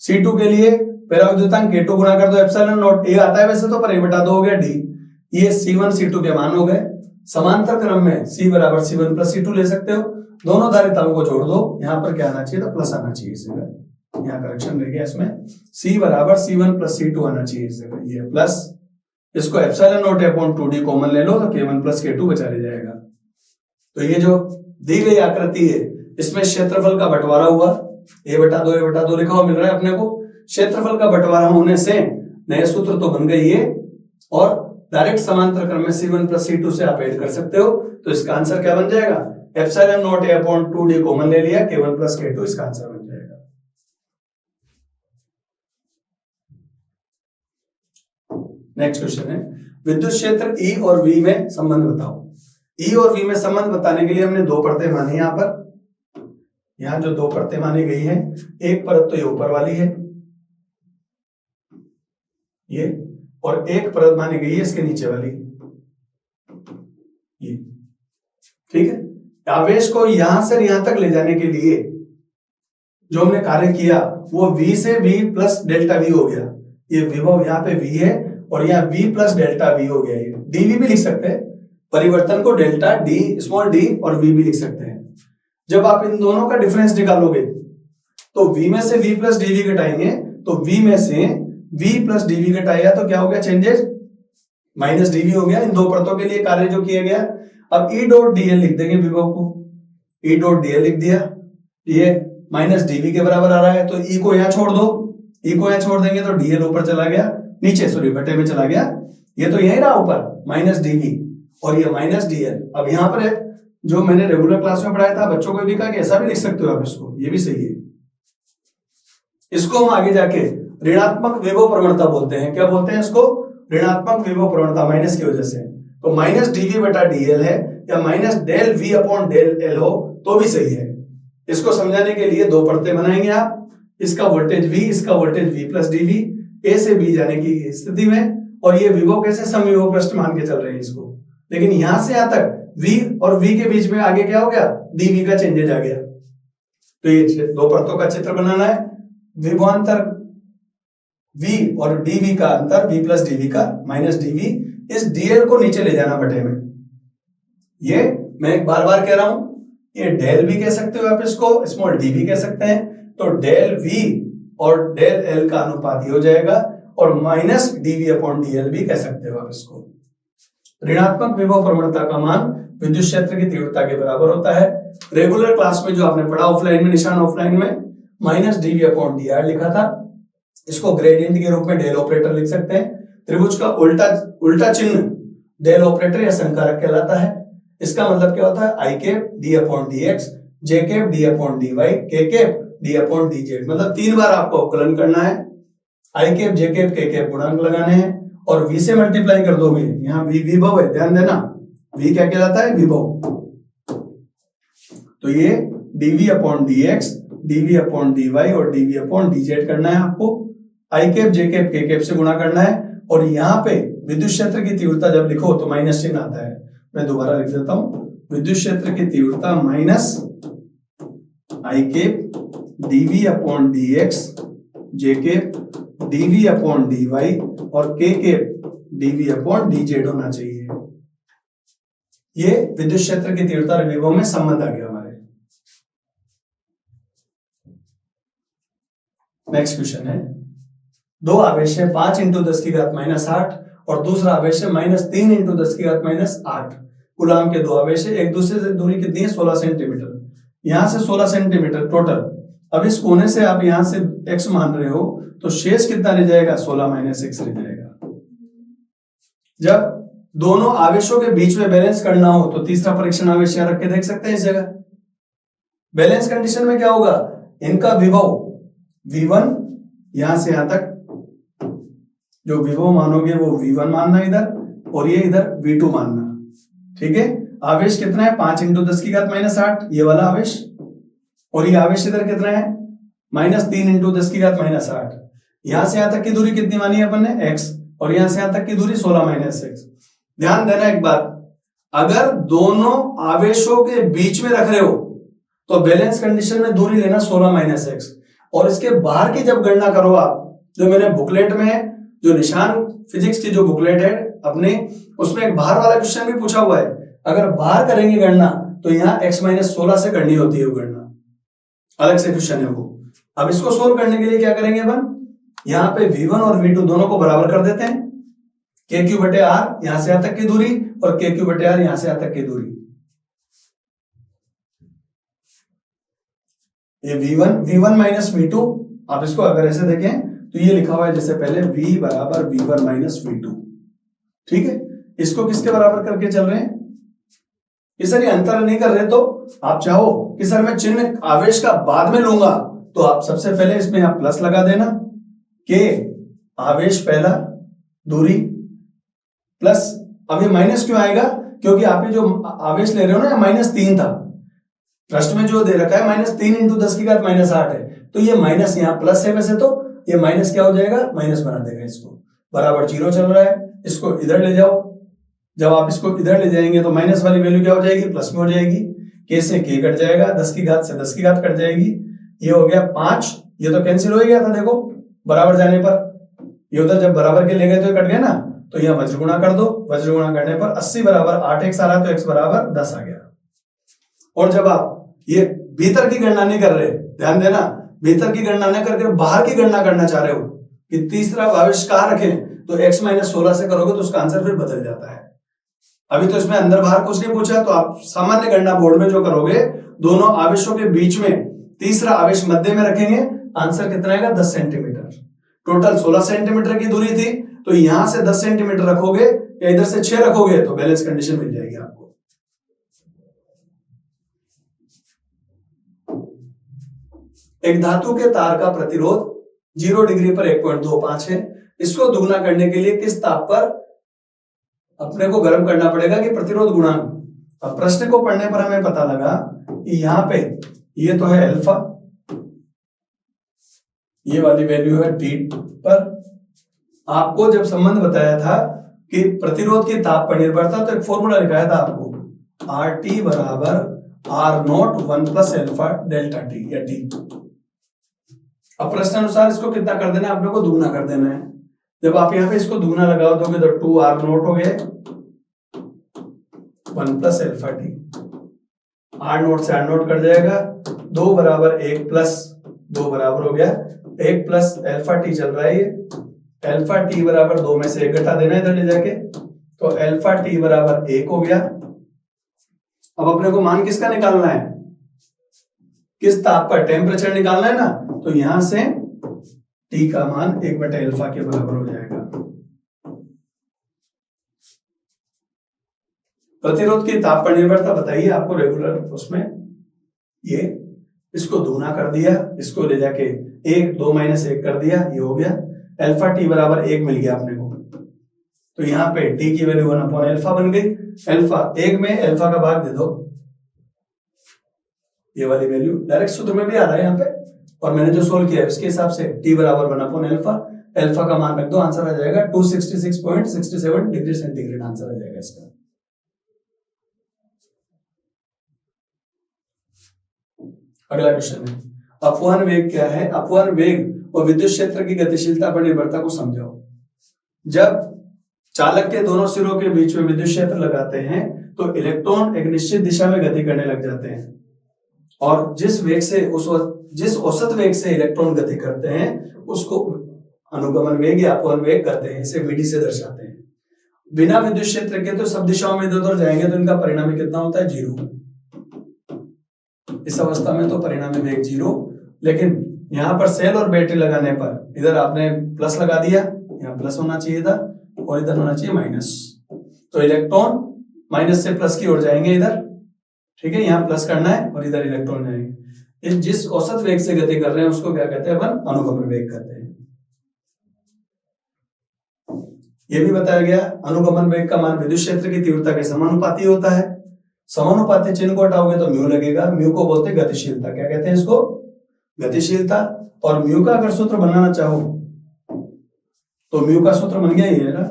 C2 के लिए पैराविद्युतांक K2 गुणा कर दो, ε0 ए आता है वैसे तो, पर a/2 हो गया d। ये C1 C2 के मान हो गए। समांतर क्रम में C बराबर C1 + C2 ले सकते हो। दोनों धारिताओं को जोड़ दो, यहां पर क्या आना चाहिए था, प्लस आना चाहिए इस जगह, यहाँ करेक्शन रह गया इसमें। C बराबर C1 + C2 आना चाहिए इस जगह, ये प्लस, इसको ε0/2d कॉमन ले लो तो K1 + K2 बचा रह जाएगा। तो ये जो दी गई आकृति है इसमें क्षेत्रफल का बंटवारा हुआ, a/2 लिखा हुआ मिल रहा है अपने को। क्षेत्रफल का बंटवारा होने से नए सूत्र तो बन गई है और डायरेक्ट समांतर क्रम में C1 + C2 से आप ऐड कर सकते हो। तो इसका आंसर क्या बन जाएगा, ε0/2d कॉमन ले लिया, K1 + K2 इसका आंसर बन जाएगा। नेक्स्ट क्वेश्चन है, विद्युत क्षेत्र E और V में संबंध बताओ। E और V में संबंध बताने के लिए हमने दो परतें मानी। यहाँ पर, यहाँ जो दो परतें मानी गई हैं, एक परत तो ये ऊपर वाली है ये, और एक परत मानी गई है इसके नीचे वाली ये, ठीक है। आवेश को यहां से यहां तक ले जाने के लिए जो हमने कार्य किया वो v से v प्लस डेल्टा v हो गया। ये विभव यहाँ पे v है और यहाँ v प्लस डेल्टा v हो गया। ये dv भी लिख सकते हैं, परिवर्तन को डेल्टा d स्मॉल d और v भी लिख सकते हैं। जब आप इन दोनों का डिफरेंस निकालोगे तो v में से v प्लस dv घटाएंगे तो v में से v प्लस dv घटाएगा तो क्या हो गया, चेंजेस माइनस dv हो गया। इन दो परतों के लिए कार्य जो किया गया। अब e डॉट dl लिख देंगे विभव को, e डॉट dl लिख दिया, ये माइनस dv के बराबर आ रहा है तो e को यहाँ छोड़ दो, e को यहाँ छोड़ देंगे तो dl ऊपर चला गया, नीचे सॉरी बटे में चला गया, ये तो यही रहा ऊपर माइनस dv और ये माइनस dl। अब यहाँ पर जो मैंने रेगुलर क्लास में पढ़ाया था बच्चों को भी कहा कि ऐसा भी लिख सकते हो आप इसको, ये भी सही है। इसको हम आगे जाके ऋणात्मक विभव प्रवणता बोलते हैं। क्या बोलते हैं इसको, ऋणात्मक विभव प्रवणता, माइनस की वजह से। तो माइनस dv बटा dl है या minus del v upon del l हो तो भी सही है। इसको समझाने के लिए दो परतें बनाएंगे आप, इसका वोल्टेज v, इसका voltage v plus dv, a से b जाने की स्थिति में, और ये विभव कैसे समविभव पृष्ठ मान के चल रहे हैं इसको। लेकिन यहां से यहां तक v और v के बीच में आगे क्या हो गया, dv का चेंजेज आ गया। तो ये दो परतों का चित्र बनाना है। विभवांतर v और dv का अंतर v प्लस dv का माइनस dv, इस dl को नीचे ले जाना बटे में। ये मैं एक बार बार कह रहा हूं, ये डेल v कह सकते हो आप, इसको स्मॉल d भी कह सकते हैं। तो डेल v और डेल l का अनुपात हो जाएगा और माइनस dv अपॉन dl भी कह सकते हो आप इसको। ऋणात्मक विभव प्रवणता का मान विद्युत क्षेत्र की तीव्रता के बराबर होता है। रेगुलर क्लास में जो आपने पढ़ा ऑफलाइन में, निशान ऑफलाइन में माइनस dv अपॉन dr लिखा था, इसको ग्रेडियंट के रूप में डेल ऑपरेटर लिख सकते हैं। त्रिभुज का उल्टा चिन्ह डेल ऑपरेटर या संकारक कहलाता है। इसका मतलब क्या होता है, I cap D upon D X, J cap D upon D Y, K cap D upon D Z. मतलब 3 बार आपको अवकलन करना है, I cap J cap K cap गुणांक लगाने हैं और v से मल्टीप्लाई कर दोगे। यहाँ v विभव है, ध्यान देना, v क्या कहलाता है, विभव। तो ये dv upon dx, dv upon dy और dv अपॉन dz करना है आपको। आई cap J cap K cap से गुणा करना है और यहाँ पे विद्युत क्षेत्र की तीव्रता जब लिखो तो माइनस चिन्ह आता है। मैं दोबारा लिख देता हूं, विद्युत क्षेत्र की तीव्रता माइनस आई कैप dv अपॉन dx, जे कैप dv अपॉन dy और के कैप dv अपॉन dz होना चाहिए। ये विद्युत क्षेत्र की तीव्रता और विभव में संबंध आ गया हमारे। नेक्स्ट क्वेश्चन है, दो आवेश है 5 × 10⁻⁸ और दूसरा आवेश है -3 × 10⁻⁸ कूलाम के दो आवेश है। एक दूसरे से दूरी कितनी है, 16 सेंटीमीटर। यहां से 16 सेंटीमीटर टोटल। अब इस कोने से आप यहां से x मान रहे हो तो शेष कितना रह जाएगा, 16 - x रह जाएगा। जब दोनों आवेशों के बीच में बैलेंस करना हो तो तीसरा परीक्षण आवेश यहां रख के देख सकते हैं इस जगह। बैलेंस कंडीशन में क्या होगा, इनका विभव v1 यहां से यहां तक जो विभव मानोगे वो v1 मानना इधर और ये इधर v2 मानना। ठीक है, आवेश कितना है, 5 × 10⁻⁸ ये वाला आवेश, और ये आवेश इधर कितना है, -3 × 10⁻⁸। यहां से यहां तक की दूरी कितनी मानी है अपन ने, x, और यहां से यहां तक की दूरी 16 - x। ध्यान देना एक बात, अगर दोनों आवेशों के बीच में रख रहे हो तो बैलेंस कंडीशन में दूरी लेना 16 - x, और इसके बाहर की जब गणना करो आप, जो मैंने बुकलेट में, जो निशान फिजिक्स की जो बुकलेट है अपने, उसमें एक बाहर वाला क्वेश्चन भी पूछा हुआ है। अगर बाहर करेंगे गणना तो यहाँ x - 16 से करनी होती है वो गणना, अलग से क्वेश्चन है वो। अब इसको सोल्व करने के लिए क्या करेंगे अपन, यहाँ पे v1 और v2 दोनों को बराबर कर देते हैं। kq/r यहां से यहां तक की दूरी और kq/r यहां से यहां तक की दूरी। ये v1 - v2, आप इसको अगर ऐसे देखें तो ये लिखा हुआ है जैसे पहले v बराबर v1 - v2। ठीक है, इसको किसके बराबर करके चल रहे हैं, कि सर ये अंतर नहीं कर रहे, तो आप चाहो कि सर मैं चिन्ह आवेश का बाद में लूंगा तो आप सबसे पहले इसमें आप प्लस लगा देना, के आवेश पहला दूरी प्लस। अब ये माइनस क्यों आएगा, क्योंकि आप ये जो आवेश ले रहे हो ना, -3 था, प्रश्न में जो दे रखा है -3 × 10⁻⁸ है, तो ये माइनस यहाँ प्लस है, वैसे तो ये माइनस क्या हो जाएगा, माइनस बना देगा इसको। बराबर 0 चल रहा है, इसको इधर ले जाओ। जब आप इसको इधर ले जाएंगे तो माइनस वाली वैल्यू क्या हो जाएगी, प्लस में हो जाएगी। के से के कट जाएगा, 10 की घात से 10 की घात कट जाएगी, ये हो गया 5, ये तो कैंसिल हो ही गया था देखो बराबर जाने पर, ये उधर जब बराबर के ले गए तो कट गया ना, तो यहाँ वज्र गुणा कर दो, वज्र गुणा करने पर 80 बराबर 8x आ रहा तो x बराबर 10 आ गया। और जब आप ये भीतर की गणना नहीं कर रहे, ध्यान देना, भीतर की गणना नहीं करके बाहर की गणना करना चाह रहे हो कि तीसरा आवेश कहां रखें, तो x माइनस 16 से करोगे तो उसका आंसर फिर बदल जाता है। अभी तो इसमें अंदर बाहर कुछ नहीं पूछा, तो आप सामान्य गणना बोर्ड में जो करोगे दोनों आवेशों के बीच में तीसरा आवेश मध्य में रखेंगे, आंसर कितना आएगा 10 सेंटीमीटर। टोटल 16 सेंटीमीटर की दूरी थी, तो यहां से 10 सेंटीमीटर रखोगे या इधर से 6 रखोगे तो बैलेंस कंडीशन मिल जाएगी आपको। एक धातु के तार का प्रतिरोध 0 डिग्री पर 1.25 है, इसको दुगना करने के लिए किस ताप पर अपने को गर्म करना पड़ेगा कि प्रतिरोध गुणांक। अब प्रश्न को पढ़ने पर हमें पता लगा कि यहाँ पे ये तो है अल्फा, ये वाली वैल्यू है टी पर। आपको जब संबंध बताया था कि प्रतिरोध की ताप पर निर्भरता, तो एक फॉर्मूला लिखाया था आपको, आर टी बराबर R not 1 plus alpha delta T या टी। अब प्रश्न अनुसार इसको कितना कर देना है, आप लोग को दुगना कर देना है। जब आप यहाँ पे इसको दुगना लगा दोगे तो 2 आर नॉट हो गए 1 plus alpha T, R not से आर नॉट कट जाएगा, 2 बराबर 1 प्लस 2 बराबर हो गया 1 प्लस एल्फा टी चल रहा है, ये एल्फा टी बराबर 2 में से 1 घटा देना है इधर ले जाके, तो एल्फा टी बराबर 1 हो गया। अब अपने को मान किसका निकालना है, किस ताप पर, टेम्परेचर निकालना है ना, तो यहां से टी का मान 1 बटा एल्फा के बराबर हो जाएगा। प्रतिरोध की ताप पर निर्भरता बताइए आपको रेगुलर उसमें, ये इसको दुगना कर दिया, इसको ले जाके 1 2 माइनस 1 कर दिया, ये हो गया एल्फा टी बराबर 1 मिल गया अपने को। तो यहाँ पे टी की वैल्यू 1 अपॉन एल्फा बन गई। एल्फा 1 में एल्फा का भाग दे दो, ये वाली वैल्यू डायरेक्ट सूत्र में भी आ रहा है यहाँ पे, और मैंने जो सोल्व किया है उसके हिसाब से टी बराबर 1 अपॉन एल्फा, एल्फा का मान रख दो, आंसर आ जाएगा 266.67 डिग्री सेंटीग्रेड आंसर आ जाएगा इसका। अगला क्वेश्चन है, अपवहन वेग क्या है। अपवहन वेग और विद्युत क्षेत्र की गतिशीलता पर निर्भरता को समझाओ। जब चालक के दोनों सिरों के बीच में विद्युत क्षेत्र लगाते हैं तो इलेक्ट्रॉन एक निश्चित दिशा में गति करने लग जाते हैं, और जिस वेग से जिस औसत वेग से इलेक्ट्रॉन गति करते हैं उसको अनुगमन वेग या अपवहन वेग कहते हैं, इसे वीडी से दर्शाते हैं। बिना विद्युत क्षेत्र के तो सब दिशाओं में इधर उधर जाएंगे तो इनका परिणामी कितना होता है 0। इस अवस्था में तो परिणामी वेग 0, लेकिन यहाँ पर सेल और बैटरी लगाने पर इधर आपने प्लस लगा दिया, यहाँ प्लस होना चाहिए था और इधर होना चाहिए माइनस, तो इलेक्ट्रॉन माइनस से प्लस की ओर जाएंगे इधर, ठीक है, यहाँ प्लस करना है और इधर इलेक्ट्रॉन जाएंगे। जिस औसत वेग से गति कर रहे हैं उसको क्या कहते हैं, अपन अनुगमन वेग कहते हैं। यह भी बताया गया अनुगमन वेग का मान विद्युत क्षेत्र की तीव्रता के समानुपाती होता है। समानुपाती चिन्ह को हटाओगे तो म्यू लगेगा, म्यू को बोलते हैं गतिशीलता, क्या कहते हैं इसको, गतिशीलता। और म्यू का अगर सूत्र बनाना चाहो तो म्यू का सूत्र बन गया ये ना,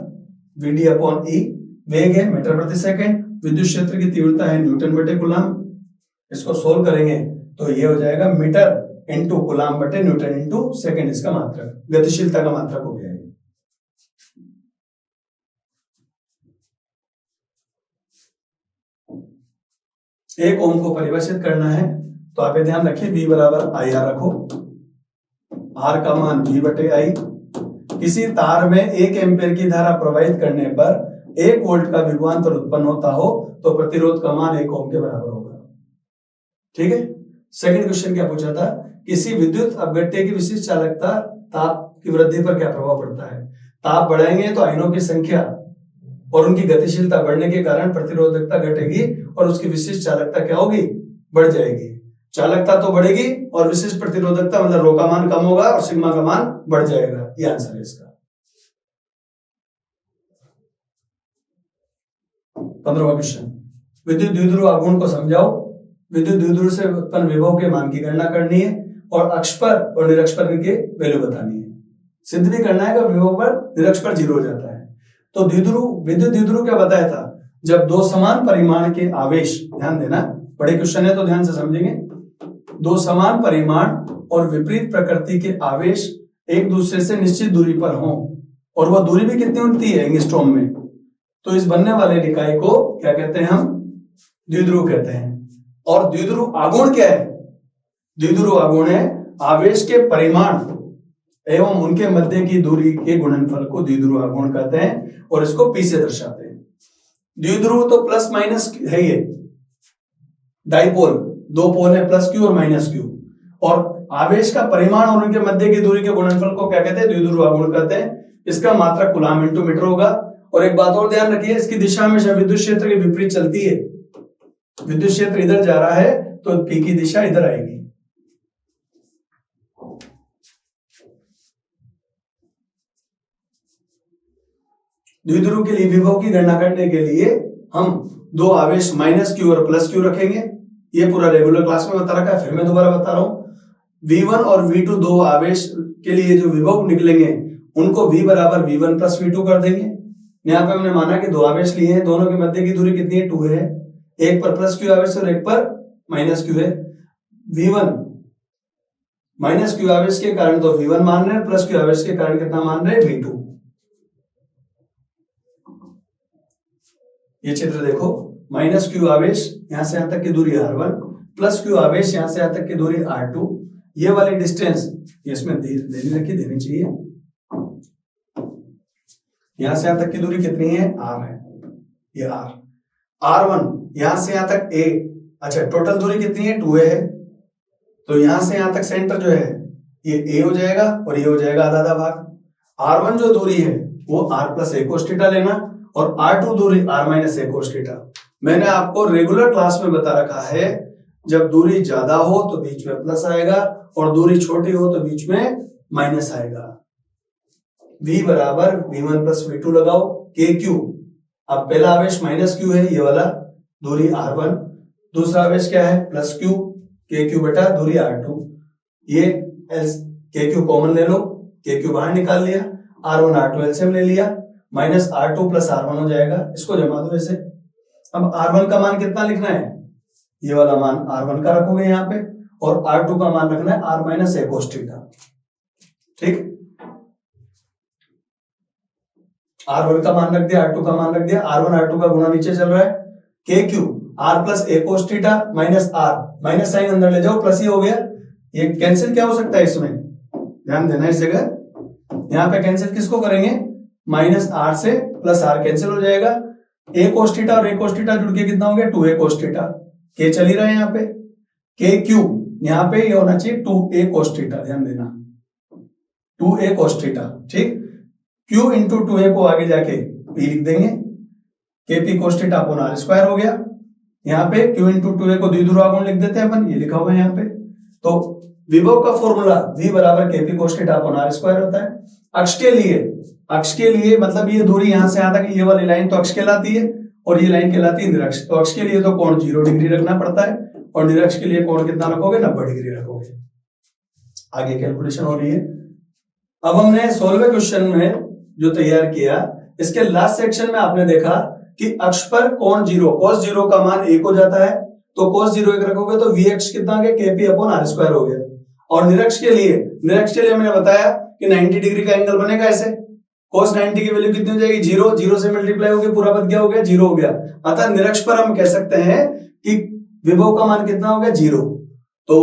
वीडी अपॉन ई, वेग है मीटर प्रति सेकंड, विद्युत क्षेत्र की तीव्रता है न्यूटन बटे कूलाम। इसको सोल्व करेंगे तो ये हो जाएगा मीटर इंटू कूलाम बटे न्यूटन इंटू सेकंड, इसका मात्रक, गतिशीलता का मात्रक हो गया। 1 ओम को परिभाषित करना है तो आप ये ध्यान रखिए, V बराबर आई आर रखो, R का मान V बटे आई। किसी तार में 1 एम्पीयर की धारा प्रवाहित करने पर 1 वोल्ट का विभवांतर उत्पन्न होता हो तो प्रतिरोध का मान 1 ओम के बराबर होगा। ठीक है। सेकंड क्वेश्चन क्या पूछा था, किसी विद्युत अपघट्य की विशिष्ट चालकता ताप की वृद्धि पर क्या प्रभाव पड़ता है। ताप बढ़ाएंगे तो आयनों की संख्या और उनकी गतिशीलता बढ़ने के कारण प्रतिरोधकता घटेगी और उसकी विशिष्ट चालकता क्या होगी, बढ़ जाएगी। चालकता तो बढ़ेगी और विशिष्ट प्रतिरोधकता मतलब रो का मान कम होगा और सिग्मा का मान बढ़ जाएगा। ये आंसर है इसका। 15वां क्वेश्चन, विद्युत द्विध्रुव आघूर्ण को समझाओ। विद्युत द्विध्रुव से उत्पन्न विभव के मान की गणना करनी है और अक्ष पर और निरक्ष पर इनके वैल्यू बतानी है। सिद्ध भी करना है कि विभव पर निरक्ष पर 0 हो जाता है। तो द्विध्रुव, विद्युत द्विध्रुव क्या बताया था, जब 2 समान परिमाण के आवेश, ध्यान देना बड़े क्वेश्चन है तो ध्यान से समझेंगे, 2 समान परिमाण और विपरीत प्रकृति के आवेश एक दूसरे से निश्चित दूरी पर हों और वह दूरी भी कितनी होती है एंगस्ट्रॉम में, तो इस बनने वाले निकाय को क्या कहते हैं, हम द्विध्रुव कहते हैं। और द्विध्रुव आघूर्ण क्या है? द्विध्रुव आघूर्ण है आवेश के परिमाण एवं उनके मध्य की दूरी के गुणनफल को द्विध्रुव आघूर्ण कहते हैं और इसको P से दर्शाते हैं। द्विध्रुव तो प्लस माइनस है, ये डाइपोल, दो पोल है प्लस क्यू और माइनस क्यू, और आवेश का परिमाण और उनके मध्य की दूरी के गुणनफल को क्या कहते हैं? द्विध्रुव आघूर्ण कहते हैं। इसका मात्रक कूलाम इंटू मीटर होगा। और एक बात और ध्यान रखिए, इसकी दिशा हमेशा विद्युत क्षेत्र के विपरीत चलती है। विद्युत क्षेत्र इधर जा रहा है तो P की दिशा इधर आएगी। द्विध्रुव के लिए विभव की गणना करने के लिए हम दो आवेश माइनस क्यू और प्लस क्यू रखेंगे। ये पूरा रेगुलर क्लास में बता रखा है, फिर मैं दोबारा बता रहा हूं। V1 और V2 दो आवेश के लिए जो विभव निकलेंगे उनको V बराबर V1 प्लस V2 कर देंगे। यहाँ पे हमने माना कि दो आवेश लिए हैं, दोनों के मध्य की दूरी कितनी है? 2 है। एक पर प्लस क्यू आवेश और एक पर माइनस क्यू है। V1 माइनस क्यू आवेश के कारण तो V1 मान रहे हैं, प्लस क्यू आवेश के कारण कितना मान रहे हैं? V2। ये चित्र देखो, माइनस क्यू आवेश यहां से यहां तक की दूरी R1, प्लस क्यू आवेश यहां से यहां तक की दूरी R2। ये वाली डिस्टेंस इसमें देनी चाहिए। यहां से यहां तक की दूरी कितनी है? R है, ये R1 यहां से यहां तक A, अच्छा टोटल दूरी कितनी है? 2A है। तो यहां से यहां तक सेंटर जो है ये A हो जाएगा और ये हो जाएगा आधा आधा भाग। R1 जो दूरी है वो R plus A cos theta लेना और R2 दूरी R minus A cos theta. मैंने आपको रेगुलर क्लास में बता रखा है, जब दूरी ज्यादा हो तो बीच में प्लस आएगा और दूरी छोटी हो तो बीच में माइनस आएगा। V बराबर V1 प्लस V2 लगाओ। KQ, अब पहला आवेश माइनस Q है, ये वाला दूरी R1, दूसरा आवेश क्या है? प्लस Q, KQ बटा दूरी R2। ये KQ कॉमन ले लो, KQ बाहर निकाल लिया, R1 R2 एलसीएम ले लिया, माइनस R2 प्लस R1 हो जाएगा। इसको जमा दो ऐसे। अब R1 का मान कितना लिखना है? ये वाला मान R1 का रखोगे यहाँ पे, और R2 का मान रखना है R minus A cos theta. ठीक, R1 का मान रख दिया, R2 का मान रख दिया, R1 R2 का गुणा नीचे चल रहा है। KQ R plus A cos थीटा माइनस R, माइनस साइन अंदर ले जाओ, प्लस ही हो गया। ये कैंसिल क्या हो सकता है इसमें? ध्यान देना इस जगह। यहाँ पे कैंसिल किसको करेंगे? माइनस R से प्लस R कैंसिल हो जाएगा। A cos थीटा और A cos थीटा जुड़ के कितना हो गया? 2A cos theta. K चल ही रहा है यहाँ पे। KQ यहाँ पे ये होना चाहिए 2A cos थीटा, ध्यान देना 2A cos थीटा। ठीक, Q इंटू 2A को आगे जाके P लिख देंगे, KP cos theta upon R square हो गया। यहाँ पे Q इंटू 2A को द्विध्रुव आघूर्ण लिख देते हैं अपन, ये लिखा हुआ है यहाँ पे। तो विभव का फॉर्मूला V बराबर KP cos theta upon R square होता है। अक्ष के लिए मतलब ये दूरी यहां से यहां तक, ये वाली लाइन तो अक्ष कहलाती है और ये लाइन कहलाती है निरक्ष। तो अक्ष के लिए तो कोण 0 डिग्री रखना पड़ता है और निरक्ष के लिए कोण कितना रखोगे? 90 डिग्री रखोगे। आगे कैलकुलेशन हो रही है। अब हमने 16वें क्वेश्चन में जो तैयार किया, इसके लास्ट सेक्शन में आपने देखा कि अक्ष पर कोण 0, cos 0 का मान 1 हो जाता है, तो cos 0 1 रखोगे तो V अक्ष कितना हो गया? KP अपॉन R स्क्वायर हो गया। और निरक्ष के लिए मैंने बताया कि 90 डिग्री का एंगल बनेगा ऐसे। cos 90 की वैल्यू कितनी हो जाएगी? 0, 0 से मल्टीप्लाई हो गया, पूरा पद क्या हो गया? 0 हो गया। अतः निरक्ष पर हम कह सकते हैं कि विभव का मान कितना हो गया? 0। तो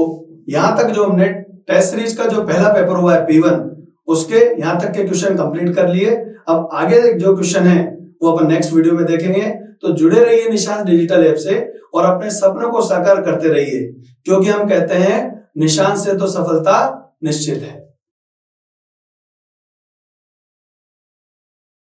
यहां तक जो हमने टेस्ट सीरीज का जो पहला पेपर हुआ है P1, उसके यहां तक के क्वेश्चन कंप्लीट कर लिए। अब आगे जो क्वेश्चन है वो अपन नेक्स्ट वीडियो में देखेंगे। तो जुड़े रहिए निशान डिजिटल ऐप से और अपने सपनों को साकार करते रहिए, क्योंकि हम कहते हैं निशान से तो सफलता निश्चित है।